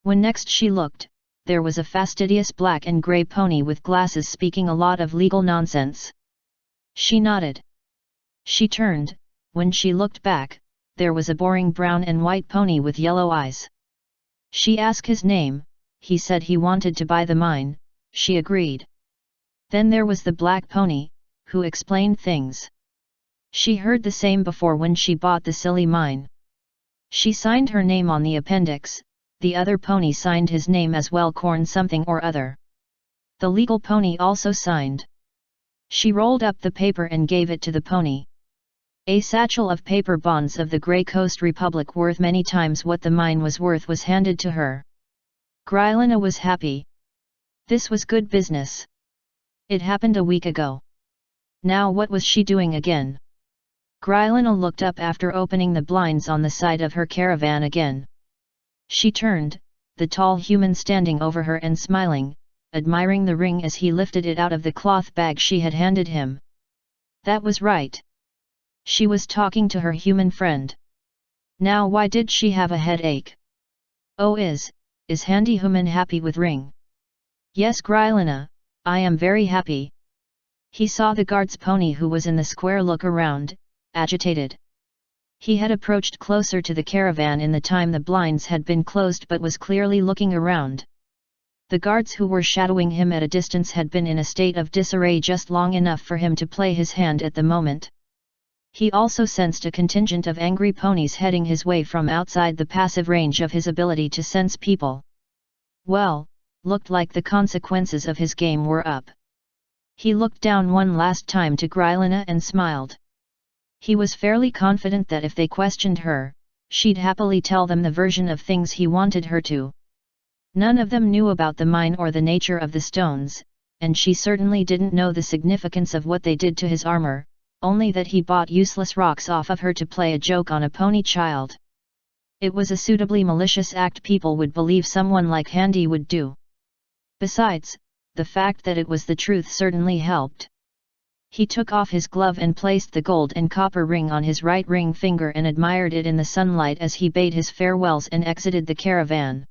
When next she looked, there was a fastidious black and grey pony with glasses speaking a lot of legal nonsense. She nodded. She turned. When she looked back, there was a boring brown and white pony with yellow eyes. She asked his name. He said he wanted to buy the mine. She agreed. Then there was the black pony, who explained things. She heard the same before when she bought the silly mine. She signed her name on the appendix. The other pony signed his name as well, Corn something or other. The legal pony also signed. She rolled up the paper and gave it to the pony. A satchel of paper bonds of the Grey Coast Republic worth many times what the mine was worth was handed to her. Grylina was happy. This was good business. It happened a week ago. Now what was she doing again? Grylina looked up after opening the blinds on the side of her caravan again. She turned, the tall human standing over her and smiling, admiring the ring as he lifted it out of the cloth bag she had handed him. That was right. She was talking to her human friend. Now why did she have a headache? Oh, is Handy human happy with ring? Yes, Grylina, I am very happy. He saw the guard's pony who was in the square look around, agitated. He had approached closer to the caravan in the time the blinds had been closed but was clearly looking around. The guards who were shadowing him at a distance had been in a state of disarray just long enough for him to play his hand at the moment. He also sensed a contingent of angry ponies heading his way from outside the passive range of his ability to sense people. Well, looked like the consequences of his game were up. He looked down one last time to Grylina and smiled. He was fairly confident that if they questioned her, she'd happily tell them the version of things he wanted her to. None of them knew about the mine or the nature of the stones, and she certainly didn't know the significance of what they did to his armor, only that he bought useless rocks off of her to play a joke on a pony child. It was a suitably malicious act people would believe someone like Handy would do. Besides, the fact that it was the truth certainly helped. He took off his glove and placed the gold and copper ring on his right ring finger and admired it in the sunlight as he bade his farewells and exited the caravan.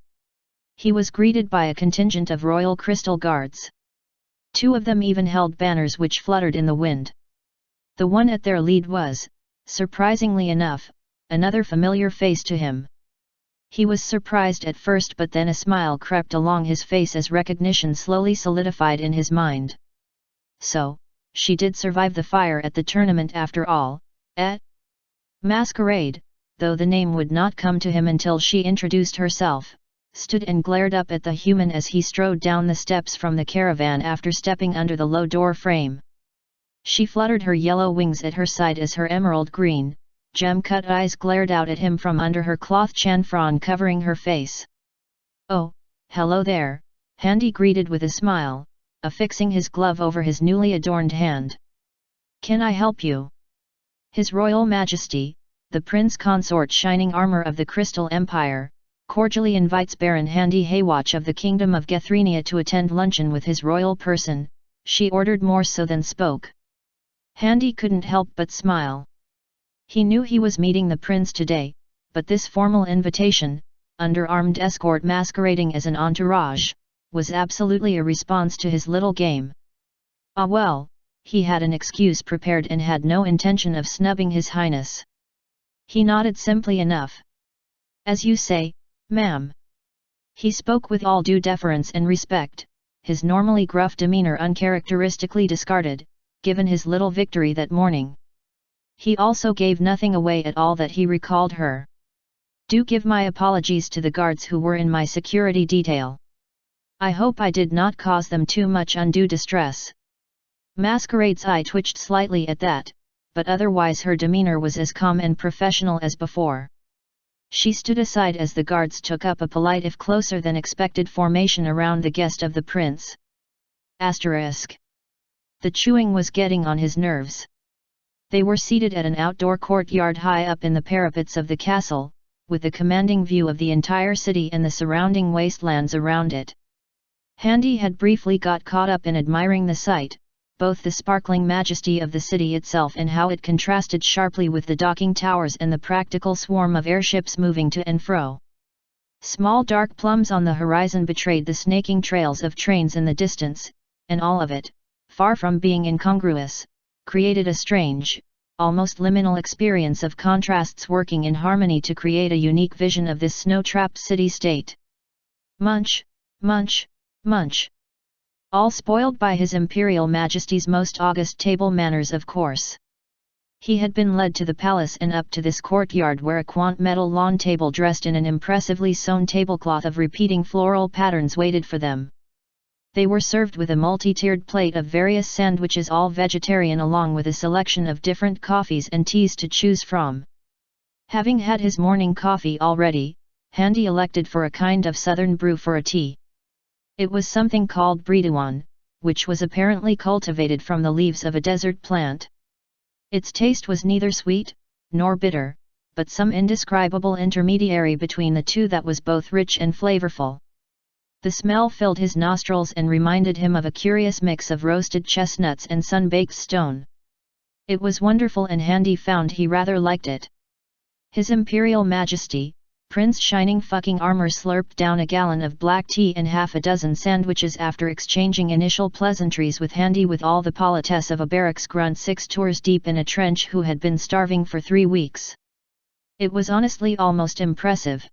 He was greeted by a contingent of royal crystal guards. 2 of them even held banners which fluttered in the wind. The one at their lead was, surprisingly enough, another familiar face to him. He was surprised at first, but then a smile crept along his face as recognition slowly solidified in his mind. So, she did survive the fire at the tournament after all, eh? Masquerade, though the name would not come to him until she introduced herself, stood and glared up at the human as he strode down the steps from the caravan after stepping under the low door frame. She fluttered her yellow wings at her side as her emerald green, gem-cut eyes glared out at him from under her cloth chanfron covering her face. "Oh, hello there," Handy greeted with a smile, affixing his glove over his newly adorned hand. "Can I help you?" His Royal Majesty, the Prince Consort Shining Armor of the Crystal Empire, cordially invites Baron Handy Haywatch of the Kingdom of Gethrenia to attend luncheon with his royal person, she ordered more so than spoke. Handy couldn't help but smile. He knew he was meeting the prince today, but this formal invitation, under armed escort masquerading as an entourage, was absolutely a response to his little game. Ah well, he had an excuse prepared and had no intention of snubbing His Highness. He nodded simply enough. "As you say, ma'am." He spoke with all due deference and respect, his normally gruff demeanor uncharacteristically discarded, given his little victory that morning. He also gave nothing away at all that he recalled her. "Do give my apologies to the guards who were in my security detail. I hope I did not cause them too much undue distress." Masquerade's eye twitched slightly at that, but otherwise her demeanor was as calm and professional as before. She stood aside as the guards took up a polite if closer than expected formation around the guest of the prince. Asterisk. The chewing was getting on his nerves. They were seated at an outdoor courtyard high up in the parapets of the castle, with a commanding view of the entire city and the surrounding wastelands around it. Handy had briefly got caught up in admiring the sight, both the sparkling majesty of the city itself and how it contrasted sharply with the docking towers and the practical swarm of airships moving to and fro. Small dark plums on the horizon betrayed the snaking trails of trains in the distance, and all of it, far from being incongruous, created a strange, almost liminal experience of contrasts working in harmony to create a unique vision of this snow-trapped city-state. Munch, munch, munch. All spoiled by His Imperial Majesty's most august table manners, of course. He had been led to the palace and up to this courtyard where a quaint metal lawn table dressed in an impressively sewn tablecloth of repeating floral patterns waited for them. They were served with a multi-tiered plate of various sandwiches, all vegetarian, along with a selection of different coffees and teas to choose from. Having had his morning coffee already, Handy elected for a kind of southern brew for a tea. It was something called bridawan, which was apparently cultivated from the leaves of a desert plant. Its taste was neither sweet, nor bitter, but some indescribable intermediary between the two that was both rich and flavorful. The smell filled his nostrils and reminded him of a curious mix of roasted chestnuts and sun-baked stone. It was wonderful, and Handy found he rather liked it. His Imperial Majesty, Prince Shining Fucking Armor, slurped down a gallon of black tea and half a dozen sandwiches after exchanging initial pleasantries with Handy with all the politesse of a barracks grunt 6 tours deep in a trench who had been starving for 3 weeks. It was honestly almost impressive.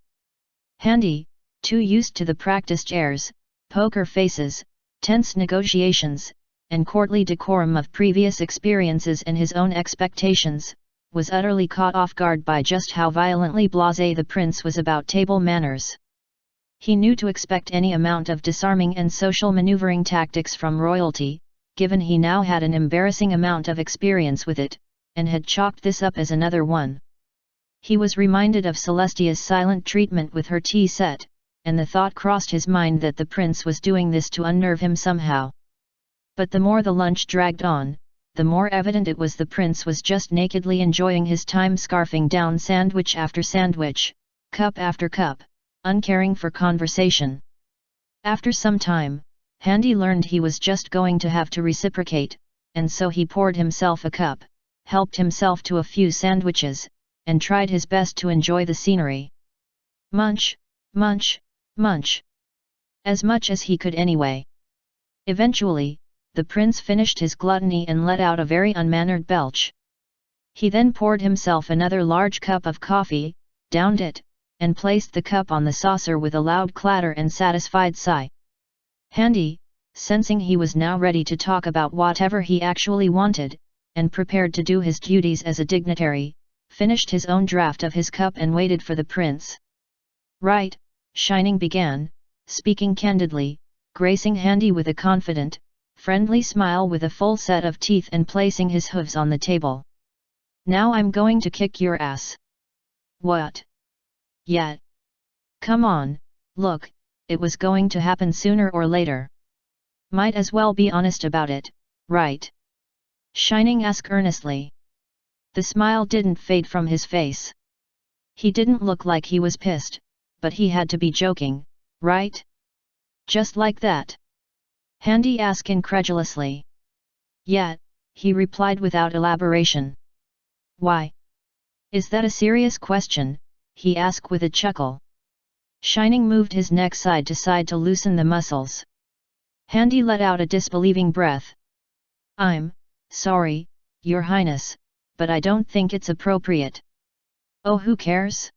Handy, too used to the practiced airs, poker faces, tense negotiations, and courtly decorum of previous experiences and his own expectations, was utterly caught off guard by just how violently blasé the prince was about table manners. He knew to expect any amount of disarming and social maneuvering tactics from royalty, given he now had an embarrassing amount of experience with it, and had chalked this up as another one. He was reminded of Celestia's silent treatment with her tea set, and the thought crossed his mind that the prince was doing this to unnerve him somehow. But the more the lunch dragged on, the more evident it was the prince was just nakedly enjoying his time, scarfing down sandwich after sandwich, cup after cup, uncaring for conversation. After some time, Handy learned he was just going to have to reciprocate, and so he poured himself a cup, helped himself to a few sandwiches, and tried his best to enjoy the scenery. Munch, munch, munch. As much as he could anyway. Eventually, the prince finished his gluttony and let out a very unmannered belch. He then poured himself another large cup of coffee, downed it, and placed the cup on the saucer with a loud clatter and satisfied sigh. Handy, sensing he was now ready to talk about whatever he actually wanted, and prepared to do his duties as a dignitary, finished his own draught of his cup and waited for the prince. Right, Shining began, speaking candidly, gracing Handy with a confident, friendly smile with a full set of teeth and placing his hooves on the table. Now I'm going to kick your ass. What? Yet? Come on, look, it was going to happen sooner or later. Might as well be honest about it, right? Shining asked earnestly. The smile didn't fade from his face. He didn't look like he was pissed, but he had to be joking, right? Just like that? Handy asked incredulously. Yet, he replied without elaboration. Why? Is that a serious question? He asked with a chuckle. Shining moved his neck side to side to loosen the muscles. Handy let out a disbelieving breath. I'm sorry, Your Highness, but I don't think it's appropriate. Oh, who cares?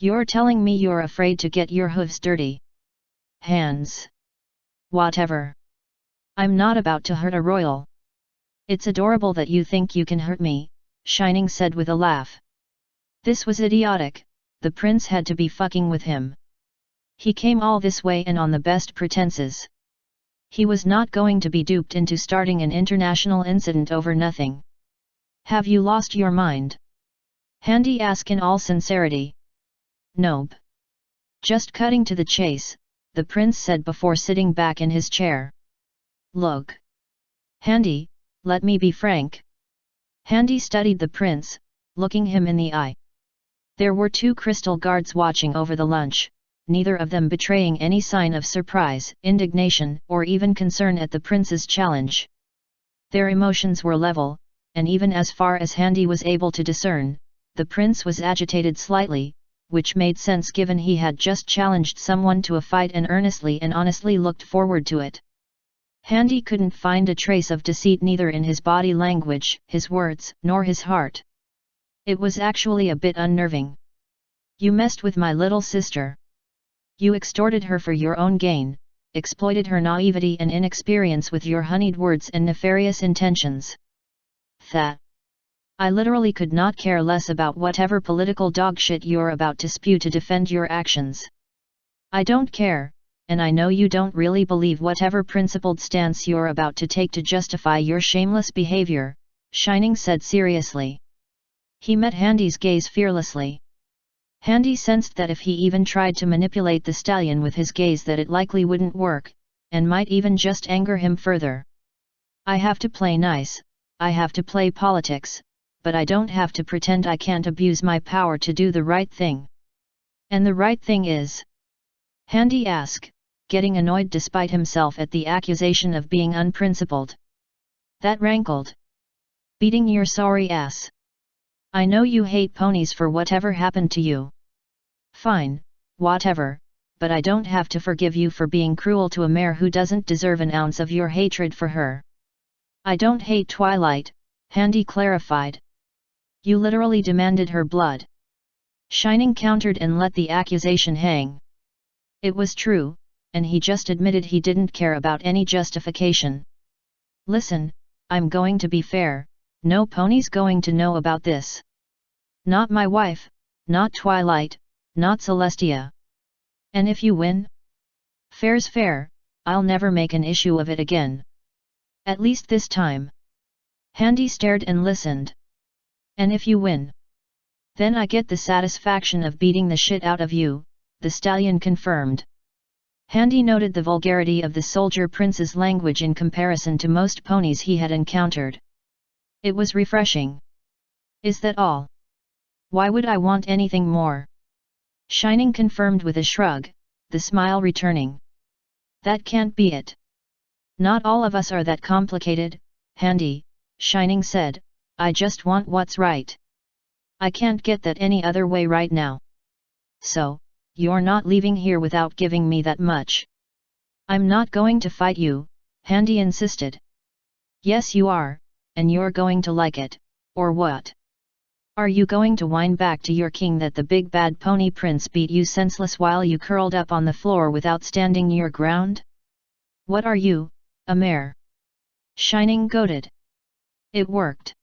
You're telling me you're afraid to get your hooves dirty. Hands. Whatever. I'm not about to hurt a royal. It's adorable that you think you can hurt me, Shining said with a laugh. This was idiotic, the prince had to be fucking with him. He came all this way and on the best pretenses. He was not going to be duped into starting an international incident over nothing. Have you lost your mind? Handy asked in all sincerity. Nope. Just cutting to the chase, the prince said before sitting back in his chair. Look. Handy, let me be frank. Handy studied the prince, looking him in the eye. There were two crystal guards watching over the lunch, neither of them betraying any sign of surprise, indignation, or even concern at the prince's challenge. Their emotions were level, and even as far as Handy was able to discern, the prince was agitated slightly, which made sense given he had just challenged someone to a fight and earnestly and honestly looked forward to it. Handy couldn't find a trace of deceit neither in his body language, his words, nor his heart. It was actually a bit unnerving. You messed with my little sister. You extorted her for your own gain, exploited her naivety and inexperience with your honeyed words and nefarious intentions. That. I literally could not care less about whatever political dogshit you're about to spew to defend your actions. I don't care, and I know you don't really believe whatever principled stance you're about to take to justify your shameless behavior, Shining said seriously. He met Handy's gaze fearlessly. Handy sensed that if he even tried to manipulate the stallion with his gaze that it likely wouldn't work, and might even just anger him further. I have to play nice, I have to play politics, but I don't have to pretend I can't abuse my power to do the right thing. And the right thing is? Handy asked, getting annoyed despite himself at the accusation of being unprincipled. That rankled. Beating your sorry ass. I know you hate ponies for whatever happened to you. Fine, whatever, but I don't have to forgive you for being cruel to a mare who doesn't deserve an ounce of your hatred for her. I don't hate Twilight, Handy clarified. You literally demanded her blood. Shining countered and let the accusation hang. It was true, and he just admitted he didn't care about any justification. Listen, I'm going to be fair, no pony's going to know about this. Not my wife, not Twilight, not Celestia. And if you win? Fair's fair, I'll never make an issue of it again. At least this time. Handy stared and listened. And if you win, then I get the satisfaction of beating the shit out of you, the stallion confirmed. Handy noted the vulgarity of the soldier prince's language in comparison to most ponies he had encountered. It was refreshing. Is that all? Why would I want anything more? Shining confirmed with a shrug, the smile returning. That can't be it. Not all of us are that complicated, Handy, Shining said, I just want what's right. I can't get that any other way right now. So, you're not leaving here without giving me that much. I'm not going to fight you, Handy insisted. Yes you are, and you're going to like it, or what? Are you going to whine back to your king that the big bad pony prince beat you senseless while you curled up on the floor without standing your ground? What are you, a mare? Shining goaded. It worked.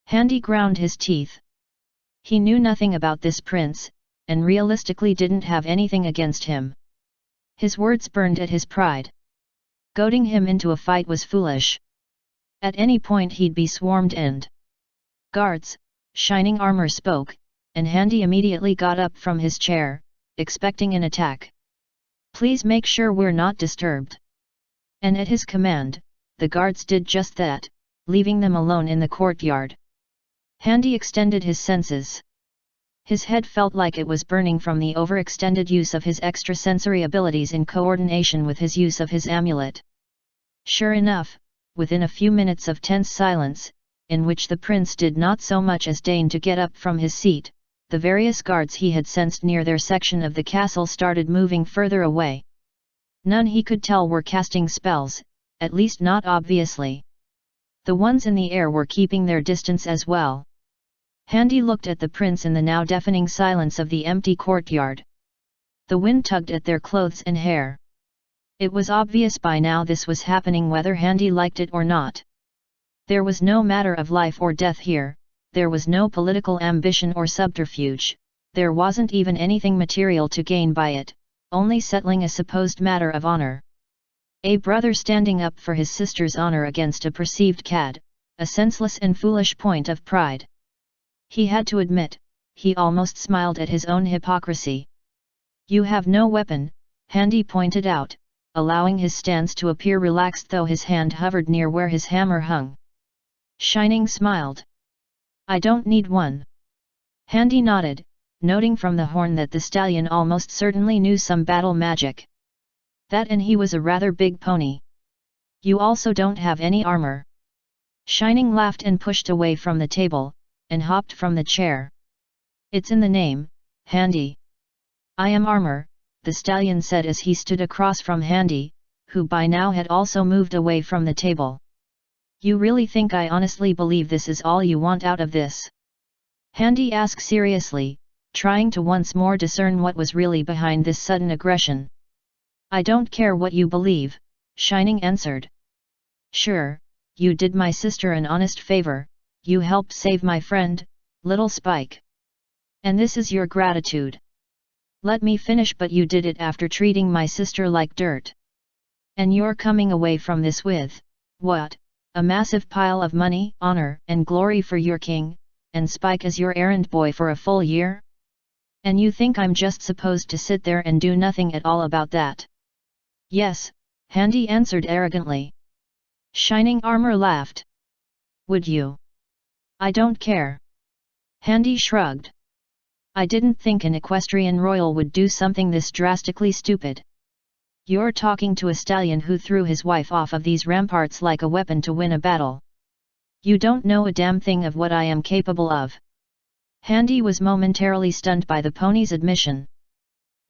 Handy ground his teeth. He knew nothing about this prince, and realistically didn't have anything against him. His words burned at his pride. Goading him into a fight was foolish. At any point he'd be swarmed and guards. Shining Armor spoke, and Handy immediately got up from his chair, expecting an attack. Please make sure we're not disturbed. And at his command, the guards did just that, leaving them alone in the courtyard. Handy extended his senses. His head felt like it was burning from the overextended use of his extrasensory abilities in coordination with his use of his amulet. Sure enough, within a few minutes of tense silence, in which the prince did not so much as deign to get up from his seat, the various guards he had sensed near their section of the castle started moving further away. None he could tell were casting spells, at least not obviously. The ones in the air were keeping their distance as well. Handy looked at the prince in the now deafening silence of the empty courtyard. The wind tugged at their clothes and hair. It was obvious by now this was happening whether Handy liked it or not. There was no matter of life or death here, there was no political ambition or subterfuge, there wasn't even anything material to gain by it, only settling a supposed matter of honor. A brother standing up for his sister's honor against a perceived cad, a senseless and foolish point of pride. He had to admit, he almost smiled at his own hypocrisy. You have no weapon, Handy pointed out, allowing his stance to appear relaxed though his hand hovered near where his hammer hung. Shining smiled. I don't need one. Handy nodded, noting from the horn that the stallion almost certainly knew some battle magic. That and he was a rather big pony. You also don't have any armor. Shining laughed and pushed away from the table, and hopped from the chair. It's in the name, Handy. I am armor, the stallion said as he stood across from Handy, who by now had also moved away from the table. You really think I honestly believe this is all you want out of this? Handy asked seriously, trying to once more discern what was really behind this sudden aggression. I don't care what you believe, Shining answered. Sure, you did my sister an honest favor, you helped save my friend, little Spike. And this is your gratitude. Let me finish, but you did it after treating my sister like dirt. And you're coming away from this with, what? A massive pile of money, honor, and glory for your king, and Spike as your errand boy for a full year? And you think I'm just supposed to sit there and do nothing at all about that? Yes, Handy answered arrogantly. Shining Armor laughed. Would you? I don't care. Handy shrugged. I didn't think an equestrian royal would do something this drastically stupid. You're talking to a stallion who threw his wife off of these ramparts like a weapon to win a battle. You don't know a damn thing of what I am capable of. Handy was momentarily stunned by the pony's admission.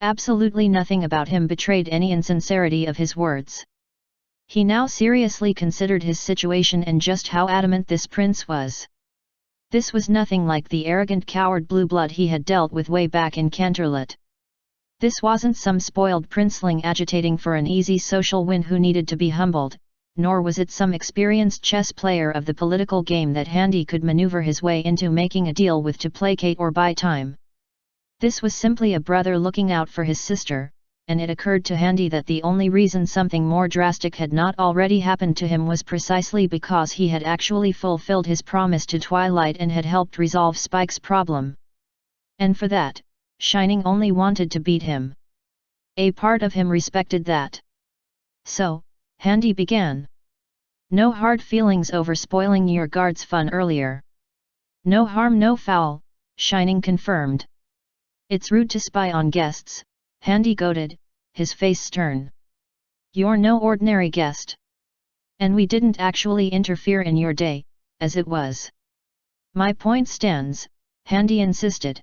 Absolutely nothing about him betrayed any insincerity of his words. He now seriously considered his situation and just how adamant this prince was. This was nothing like the arrogant coward blue blood he had dealt with way back in Canterlot. This wasn't some spoiled princeling agitating for an easy social win who needed to be humbled, nor was it some experienced chess player of the political game that Handy could maneuver his way into making a deal with to placate or buy time. This was simply a brother looking out for his sister, and it occurred to Handy that the only reason something more drastic had not already happened to him was precisely because he had actually fulfilled his promise to Twilight and had helped resolve Spike's problem. And for that, Shining only wanted to beat him. A part of him respected that. So, Handy began. No hard feelings over spoiling your guard's fun earlier. No harm no foul, Shining confirmed. It's rude to spy on guests, Handy goaded, his face stern. You're no ordinary guest. And we didn't actually interfere in your day, as it was. My point stands, Handy insisted.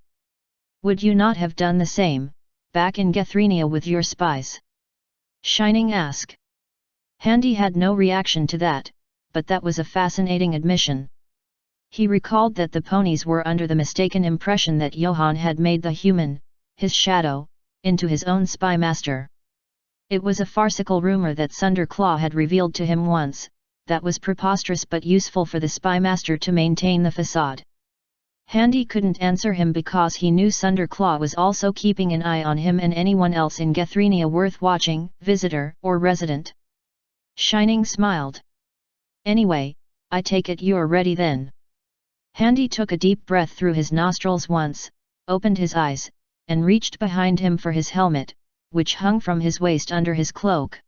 Would you not have done the same, back in Gethrenia with your spies? Shining asked. Handy had no reaction to that, but that was a fascinating admission. He recalled that the ponies were under the mistaken impression that Johann had made the human, his shadow, into his own spy master. It was a farcical rumor that Sunderclaw had revealed to him once, that was preposterous but useful for the spy master to maintain the facade. Handy couldn't answer him because he knew Sunderclaw was also keeping an eye on him and anyone else in Gethrenia worth watching, visitor or resident. Shining smiled. Anyway, I take it you're ready then. Handy took a deep breath through his nostrils once, opened his eyes, and reached behind him for his helmet, which hung from his waist under his cloak.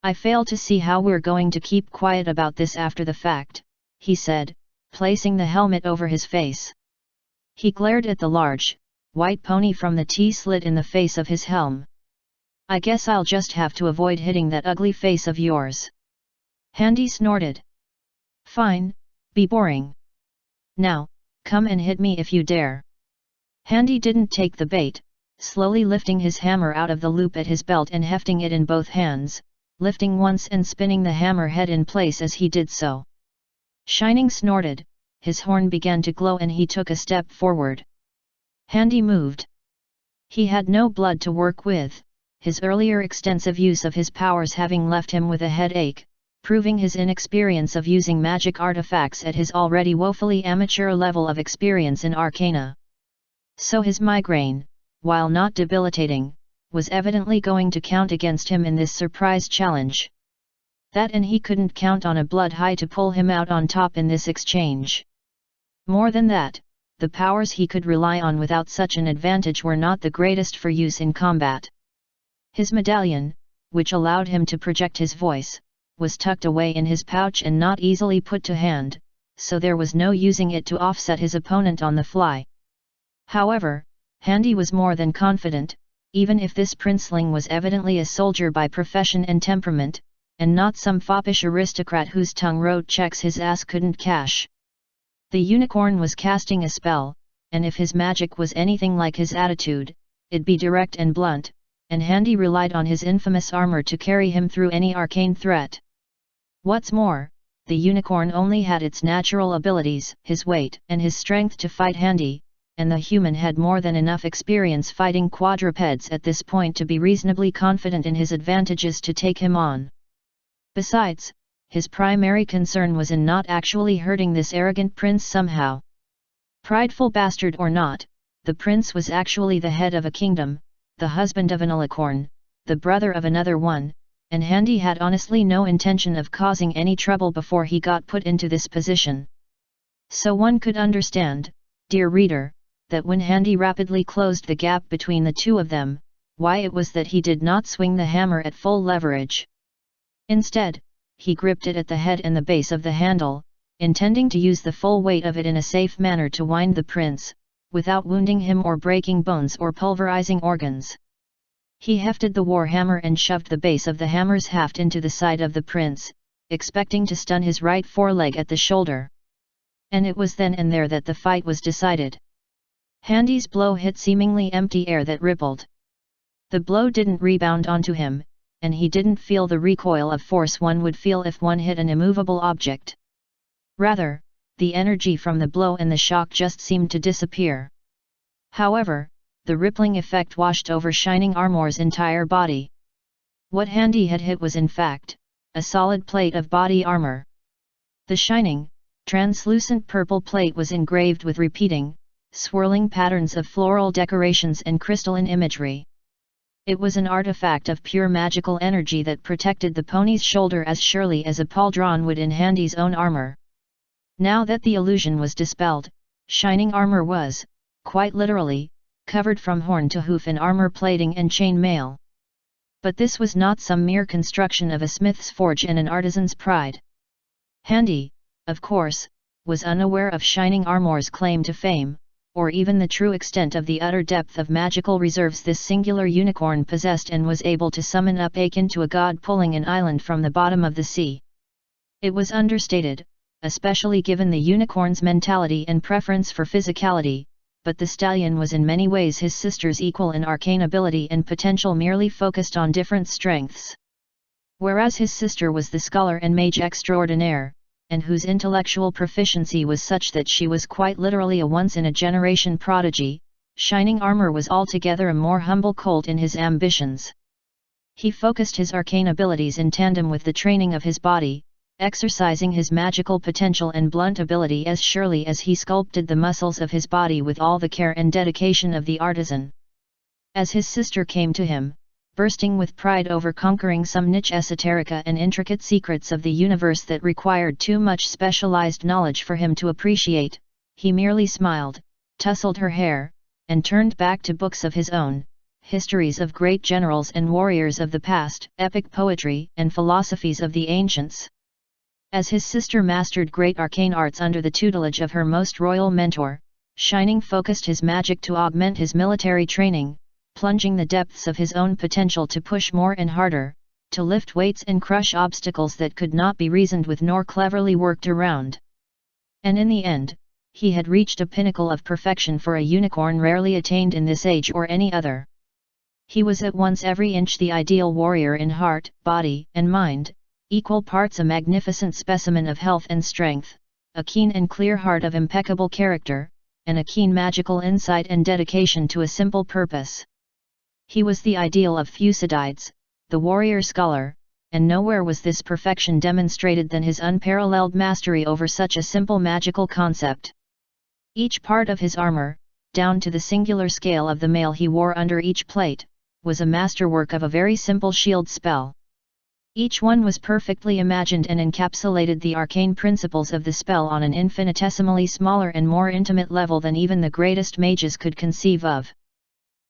I fail to see how we're going to keep quiet about this after the fact, he said, placing the helmet over his face. He glared at the large, white pony from the T-slit in the face of his helm. I guess I'll just have to avoid hitting that ugly face of yours. Handy snorted. Fine, be boring. Now, come and hit me if you dare. Handy didn't take the bait, slowly lifting his hammer out of the loop at his belt and hefting it in both hands, lifting once and spinning the hammer head in place as he did so. Shining snorted, his horn began to glow and he took a step forward. Handy moved. He had no blood to work with, his earlier extensive use of his powers having left him with a headache, proving his inexperience of using magic artifacts at his already woefully amateur level of experience in arcana. So his migraine, while not debilitating, was evidently going to count against him in this surprise challenge. That and he couldn't count on a blood high to pull him out on top in this exchange. More than that, the powers he could rely on without such an advantage were not the greatest for use in combat. His medallion, which allowed him to project his voice, was tucked away in his pouch and not easily put to hand, so there was no using it to offset his opponent on the fly. However, Handy was more than confident, even if this princeling was evidently a soldier by profession and temperament, and not some foppish aristocrat whose tongue wrote checks his ass couldn't cash. The unicorn was casting a spell, and if his magic was anything like his attitude, it'd be direct and blunt, and Handy relied on his infamous armor to carry him through any arcane threat. What's more, the unicorn only had its natural abilities, his weight and his strength to fight Handy, and the human had more than enough experience fighting quadrupeds at this point to be reasonably confident in his advantages to take him on. Besides, his primary concern was in not actually hurting this arrogant prince somehow. Prideful bastard or not, the prince was actually the head of a kingdom, the husband of an alicorn, the brother of another one, and Handy had honestly no intention of causing any trouble before he got put into this position. So one could understand, dear reader, that when Handy rapidly closed the gap between the two of them, why it was that he did not swing the hammer at full leverage. Instead, he gripped it at the head and the base of the handle, intending to use the full weight of it in a safe manner to wind the prince, without wounding him or breaking bones or pulverizing organs. He hefted the warhammer and shoved the base of the hammer's haft into the side of the prince, expecting to stun his right foreleg at the shoulder. And it was then and there that the fight was decided. Handy's blow hit seemingly empty air that rippled. The blow didn't rebound onto him, and he didn't feel the recoil of force one would feel if one hit an immovable object. Rather, the energy from the blow and the shock just seemed to disappear. However, the rippling effect washed over Shining Armor's entire body. What Handy had hit was in fact, a solid plate of body armor. The shining, translucent purple plate was engraved with repeating, swirling patterns of floral decorations and crystalline imagery. It was an artifact of pure magical energy that protected the pony's shoulder as surely as a pauldron would in Handy's own armor. Now that the illusion was dispelled, shining armor was, quite literally, covered from horn to hoof in armor plating and chain mail. But this was not some mere construction of a smith's forge and an artisan's pride. Handy, of course, was unaware of shining armor's claim to fame, or even the true extent of the utter depth of magical reserves this singular unicorn possessed, and was able to summon up akin to a god pulling an island from the bottom of the sea. It was understated, especially given the unicorn's mentality and preference for physicality, but the stallion was in many ways his sister's equal in arcane ability and potential, merely focused on different strengths. Whereas his sister was the scholar and mage extraordinaire, and whose intellectual proficiency was such that she was quite literally a once-in-a-generation prodigy, shining armor was altogether a more humble colt in his ambitions. He focused his arcane abilities in tandem with the training of his body, exercising his magical potential and blunt ability as surely as he sculpted the muscles of his body with all the care and dedication of the artisan. As his sister came to him, bursting with pride over conquering some niche esoterica and intricate secrets of the universe that required too much specialized knowledge for him to appreciate, he merely smiled, tousled her hair, and turned back to books of his own, histories of great generals and warriors of the past, epic poetry and philosophies of the ancients. As his sister mastered great arcane arts under the tutelage of her most royal mentor, Shining focused his magic to augment his military training, plunging the depths of his own potential to push more and harder, to lift weights and crush obstacles that could not be reasoned with nor cleverly worked around. And in the end, he had reached a pinnacle of perfection for a unicorn rarely attained in this age or any other. He was at once every inch the ideal warrior in heart, body, and mind, equal parts a magnificent specimen of health and strength, a keen and clear heart of impeccable character, and a keen magical insight and dedication to a simple purpose. He was the ideal of Thucydides, the warrior scholar, and nowhere was this perfection demonstrated than his unparalleled mastery over such a simple magical concept. Each part of his armor, down to the singular scale of the mail he wore under each plate, was a masterwork of a very simple shield spell. Each one was perfectly imagined and encapsulated the arcane principles of the spell on an infinitesimally smaller and more intimate level than even the greatest mages could conceive of.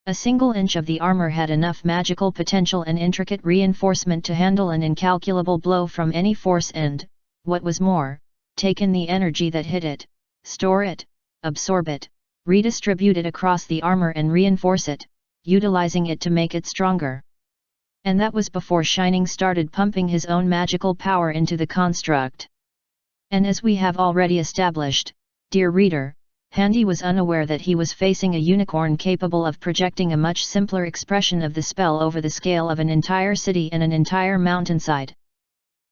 A single inch of the armor had enough magical potential and intricate reinforcement to handle an incalculable blow from any force and, what was more, take in the energy that hit it, store it, absorb it, redistribute it across the armor and reinforce it, utilizing it to make it stronger. And that was before Shining started pumping his own magical power into the construct. And as we have already established, dear reader, Handy was unaware that he was facing a unicorn capable of projecting a much simpler expression of the spell over the scale of an entire city and an entire mountainside.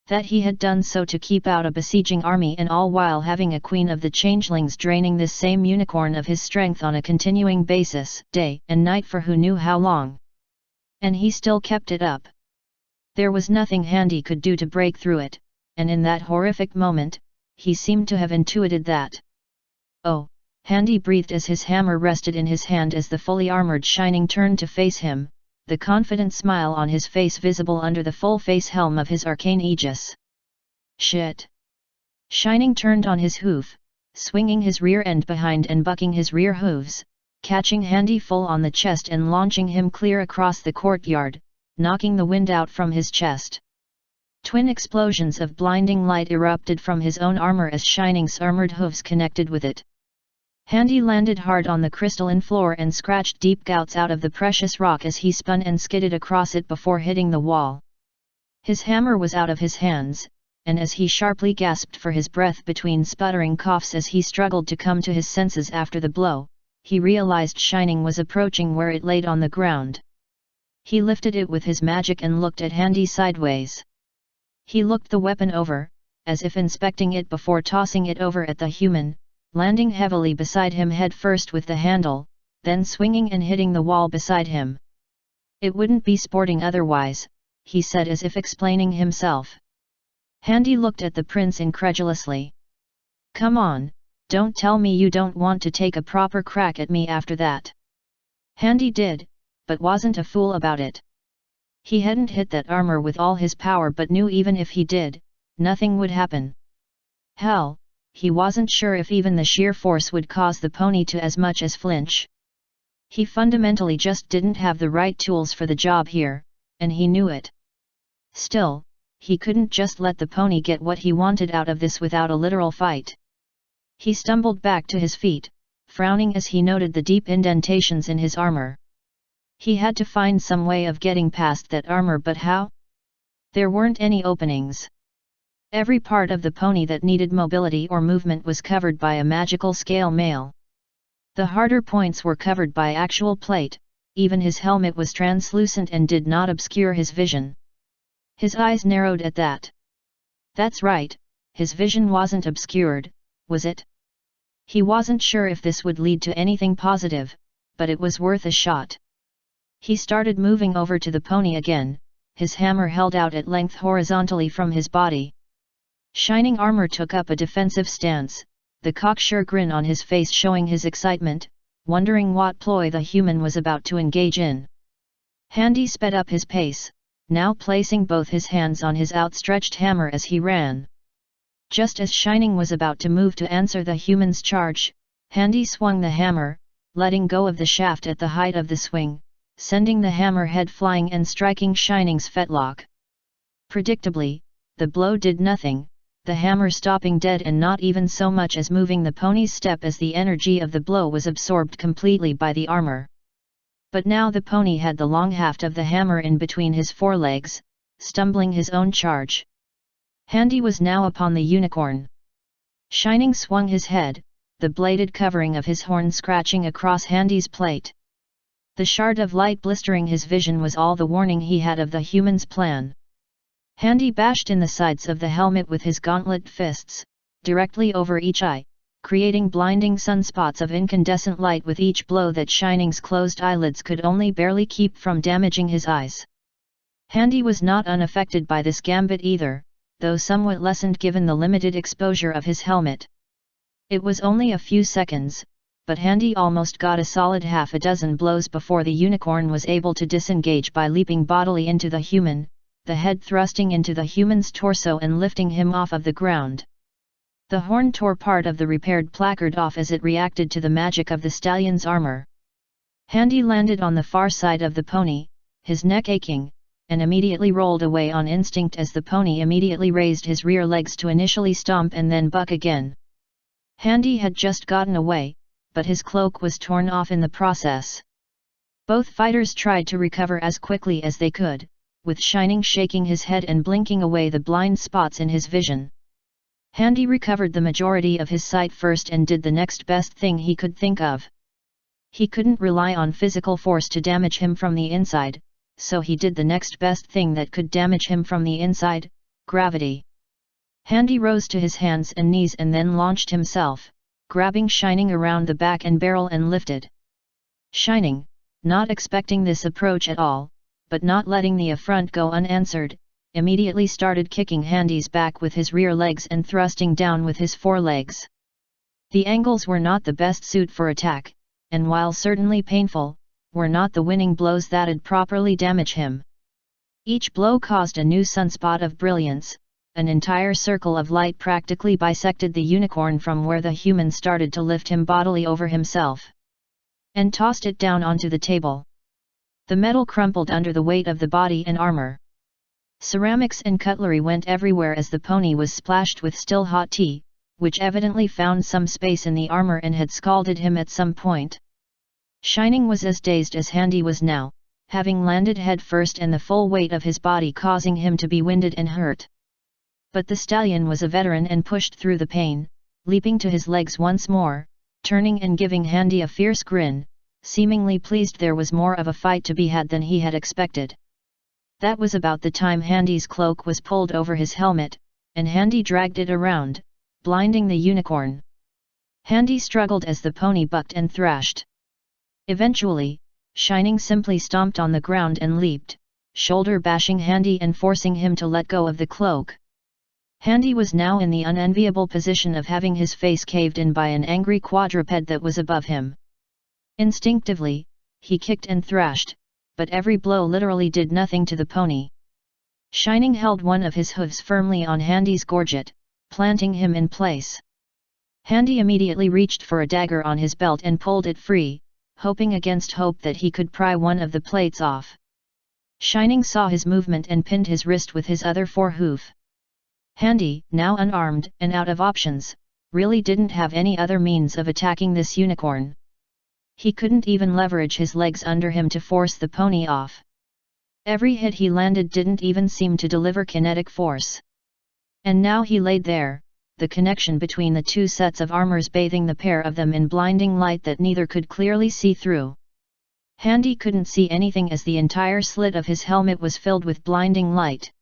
That he had done so to keep out a besieging army, and all while having a queen of the changelings draining this same unicorn of his strength on a continuing basis, day and night for who knew how long. And he still kept it up. There was nothing Handy could do to break through it, and in that horrific moment, he seemed to have intuited that. Oh! Handy breathed as his hammer rested in his hand as the fully armored Shining turned to face him, the confident smile on his face visible under the full-face helm of his arcane aegis. Shit! Shining turned on his hoof, swinging his rear end behind and bucking his rear hooves, catching Handy full on the chest and launching him clear across the courtyard, knocking the wind out from his chest. Twin explosions of blinding light erupted from his own armor as Shining's armored hooves connected with it. Handy landed hard on the crystalline floor and scratched deep gouts out of the precious rock as he spun and skidded across it before hitting the wall. His hammer was out of his hands, and as he sharply gasped for his breath between sputtering coughs as he struggled to come to his senses after the blow, he realized Shining was approaching where it laid on the ground. He lifted it with his magic and looked at Handy sideways. He looked the weapon over, as if inspecting it before tossing it over at the human, landing heavily beside him head first with the handle, then swinging and hitting the wall beside him. It wouldn't be sporting otherwise, he said as if explaining himself. Handy looked at the prince incredulously. Come on, don't tell me you don't want to take a proper crack at me after that. Handy did, but wasn't a fool about it. He hadn't hit that armor with all his power, but knew even if he did, nothing would happen. Hell, he wasn't sure if even the sheer force would cause the pony to as much as flinch. He fundamentally just didn't have the right tools for the job here, and he knew it. Still, he couldn't just let the pony get what he wanted out of this without a literal fight. He stumbled back to his feet, frowning as he noted the deep indentations in his armor. He had to find some way of getting past that armor, but how? There weren't any openings. Every part of the pony that needed mobility or movement was covered by a magical scale mail. The harder points were covered by actual plate, even his helmet was translucent and did not obscure his vision. His eyes narrowed at that. That's right, his vision wasn't obscured, was it? He wasn't sure if this would lead to anything positive, but it was worth a shot. He started moving over to the pony again, his hammer held out at length horizontally from his body. Shining armor took up a defensive stance, the cocksure grin on his face showing his excitement, wondering what ploy the human was about to engage in. Handy sped up his pace, now placing both his hands on his outstretched hammer as he ran. Just as Shining was about to move to answer the human's charge, Handy swung the hammer, letting go of the shaft at the height of the swing, sending the hammer head flying and striking Shining's fetlock. Predictably, the blow did nothing, the hammer stopping dead and not even so much as moving the pony's step as the energy of the blow was absorbed completely by the armor. But now the pony had the long haft of the hammer in between his forelegs, stumbling his own charge. Handy was now upon the unicorn. Shining swung his head, the bladed covering of his horn scratching across Handy's plate. The shard of light blistering his vision was all the warning he had of the human's plan. Handy bashed in the sides of the helmet with his gauntlet fists, directly over each eye, creating blinding sunspots of incandescent light with each blow that Shining's closed eyelids could only barely keep from damaging his eyes. Handy was not unaffected by this gambit either, though somewhat lessened given the limited exposure of his helmet. It was only a few seconds, but Handy almost got a solid half a dozen blows before the unicorn was able to disengage by leaping bodily into the human, the head thrusting into the human's torso and lifting him off of the ground. The horn tore part of the repaired placard off as it reacted to the magic of the stallion's armor. Handy landed on the far side of the pony, his neck aching, and immediately rolled away on instinct as the pony immediately raised his rear legs to initially stomp and then buck again. Handy had just gotten away, but his cloak was torn off in the process. Both fighters tried to recover as quickly as they could, with Shining shaking his head and blinking away the blind spots in his vision. Handy recovered the majority of his sight first and did the next best thing he could think of. He couldn't rely on physical force to damage him from the inside, so he did the next best thing that could damage him from the inside, gravity. Handy rose to his hands and knees and then launched himself, grabbing Shining around the back and barrel and lifted. Shining, not expecting this approach at all, but not letting the affront go unanswered, immediately started kicking Handy's back with his rear legs and thrusting down with his forelegs. The angles were not the best suit for attack, and while certainly painful, were not the winning blows that'd properly damage him. Each blow caused a new sunspot of brilliance, an entire circle of light practically bisected the unicorn from where the human started to lift him bodily over himself, and tossed it down onto the table. The metal crumpled under the weight of the body and armor. Ceramics and cutlery went everywhere as the pony was splashed with still hot tea, which evidently found some space in the armor and had scalded him at some point. Shining was as dazed as Handy was now, having landed head first and the full weight of his body causing him to be winded and hurt. But the stallion was a veteran and pushed through the pain, leaping to his legs once more, turning and giving Handy a fierce grin, seemingly pleased there was more of a fight to be had than he had expected. That was about the time Handy's cloak was pulled over his helmet, and Handy dragged it around, blinding the unicorn. Handy struggled as the pony bucked and thrashed. Eventually, Shining simply stomped on the ground and leaped, shoulder bashing Handy and forcing him to let go of the cloak. Handy was now in the unenviable position of having his face caved in by an angry quadruped that was above him. Instinctively, he kicked and thrashed, but every blow literally did nothing to the pony. Shining held one of his hooves firmly on Handy's gorget, planting him in place. Handy immediately reached for a dagger on his belt and pulled it free, hoping against hope that he could pry one of the plates off. Shining saw his movement and pinned his wrist with his other forehoof. Handy, now unarmed and out of options, really didn't have any other means of attacking this unicorn. He couldn't even leverage his legs under him to force the pony off. Every hit he landed didn't even seem to deliver kinetic force. And now he laid there, the connection between the two sets of armors bathing the pair of them in blinding light that neither could clearly see through. Handy couldn't see anything as the entire slit of his helmet was filled with blinding light.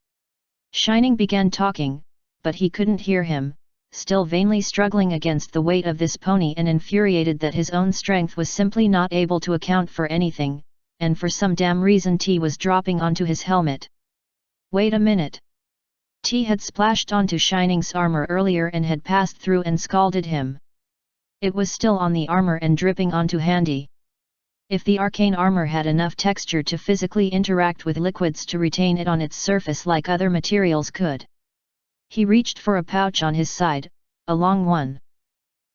Shining began talking, but he couldn't hear him, still vainly struggling against the weight of this pony and infuriated that his own strength was simply not able to account for anything, and for some damn reason T was dropping onto his helmet. Wait a minute. T had splashed onto Shining's armor earlier and had passed through and scalded him. It was still on the armor and dripping onto Handy. If the arcane armor had enough texture to physically interact with liquids to retain it on its surface like other materials could. He reached for a pouch on his side, a long one.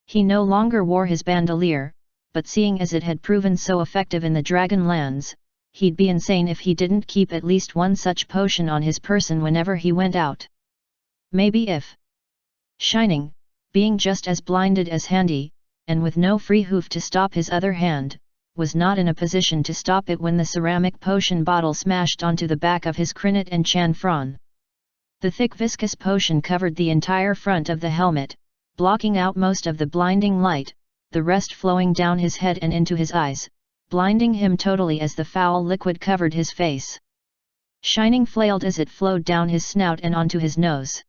He no longer wore his bandolier, but seeing as it had proven so effective in the Dragon Lands, he'd be insane if he didn't keep at least one such potion on his person whenever he went out. Maybe if Shining, being just as blinded as Handy, and with no free hoof to stop his other hand, was not in a position to stop it when the ceramic potion bottle smashed onto the back of his crinnet and chanfron. The thick viscous potion covered the entire front of the helmet, blocking out most of the blinding light, the rest flowing down his head and into his eyes, blinding him totally as the foul liquid covered his face. Shining flailed as it flowed down his snout and onto his nose.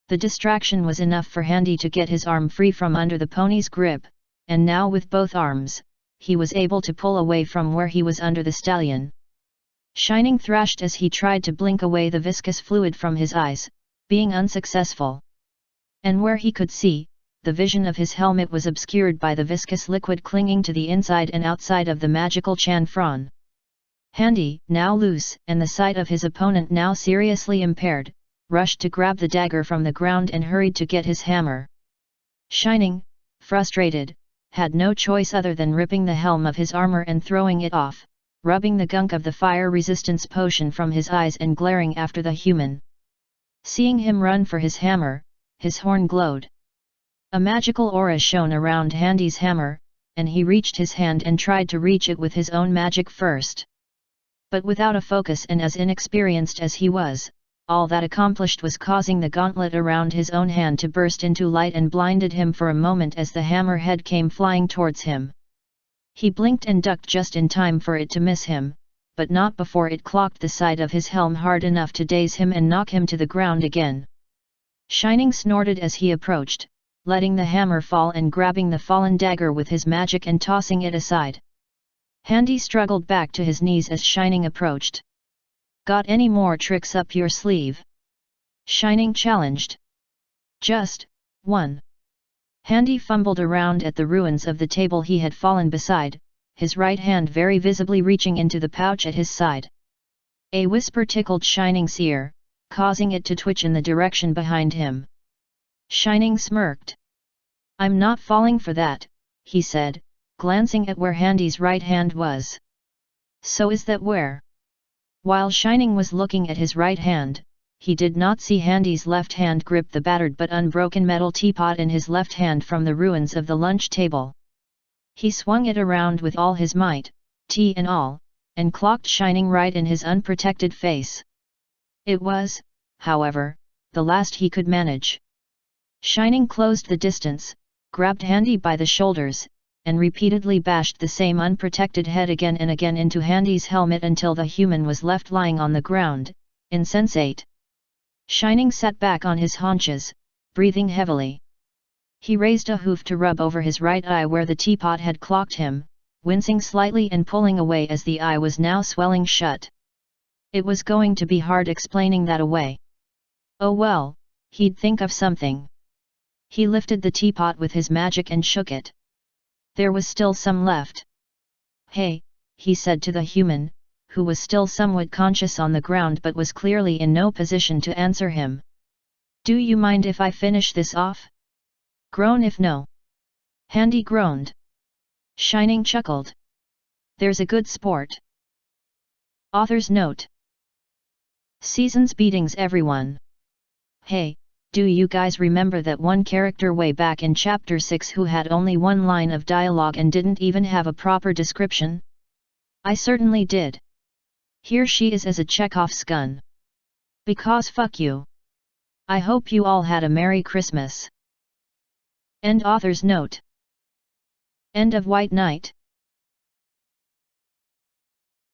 The distraction was enough for Handy to get his arm free from under the pony's grip, and now with both arms, he was able to pull away from where he was under the stallion. Shining thrashed as he tried to blink away the viscous fluid from his eyes, being unsuccessful. And where he could see, the vision of his helmet was obscured by the viscous liquid clinging to the inside and outside of the magical chanfron. Handy, now loose and the sight of his opponent now seriously impaired, rushed to grab the dagger from the ground and hurried to get his hammer. Shining, frustrated, had no choice other than ripping the helm of his armor and throwing it off, rubbing the gunk of the fire resistance potion from his eyes and glaring after the human. Seeing him run for his hammer, his horn glowed. A magical aura shone around Handy's hammer, and he reached his hand and tried to reach it with his own magic first. But without a focus and as inexperienced as he was, all that accomplished was causing the gauntlet around his own hand to burst into light and blinded him for a moment as the hammer head came flying towards him. He blinked and ducked just in time for it to miss him, but not before it clocked the side of his helm hard enough to daze him and knock him to the ground again. Shining snorted as he approached, letting the hammer fall and grabbing the fallen dagger with his magic and tossing it aside. Handy struggled back to his knees as Shining approached. "Got any more tricks up your sleeve?" Shining challenged. "Just one." Handy fumbled around at the ruins of the table he had fallen beside, his right hand very visibly reaching into the pouch at his side. A whisper tickled Shining's ear, causing it to twitch in the direction behind him. Shining smirked. "I'm not falling for that," he said, glancing at where Handy's right hand was. "So is that where?" While Shining was looking at his right hand, he did not see Handy's left hand grip the battered but unbroken metal teapot in his left hand from the ruins of the lunch table. He swung it around with all his might, tea and all, and clocked Shining right in his unprotected face. It was, however, the last he could manage. Shining closed the distance, grabbed Handy by the shoulders, and repeatedly bashed the same unprotected head again and again into Handy's helmet until the human was left lying on the ground, insensate. Shining sat back on his haunches, breathing heavily. He raised a hoof to rub over his right eye where the teapot had clocked him, wincing slightly and pulling away as the eye was now swelling shut. It was going to be hard explaining that away. Oh well, he'd think of something. He lifted the teapot with his magic and shook it. There was still some left. "Hey," he said to the human, who was still somewhat conscious on the ground but was clearly in no position to answer him. "Do you mind if I finish this off?" "Groan if no." Handy groaned. Shining chuckled. "There's a good sport." Author's note. Season's beatings everyone. Hey, do you guys remember that one character way back in chapter 6 who had only one line of dialogue and didn't even have a proper description? I certainly did. Here she is as a Chekhov's gun. Because fuck you. I hope you all had a Merry Christmas. End author's note. End of White Knight.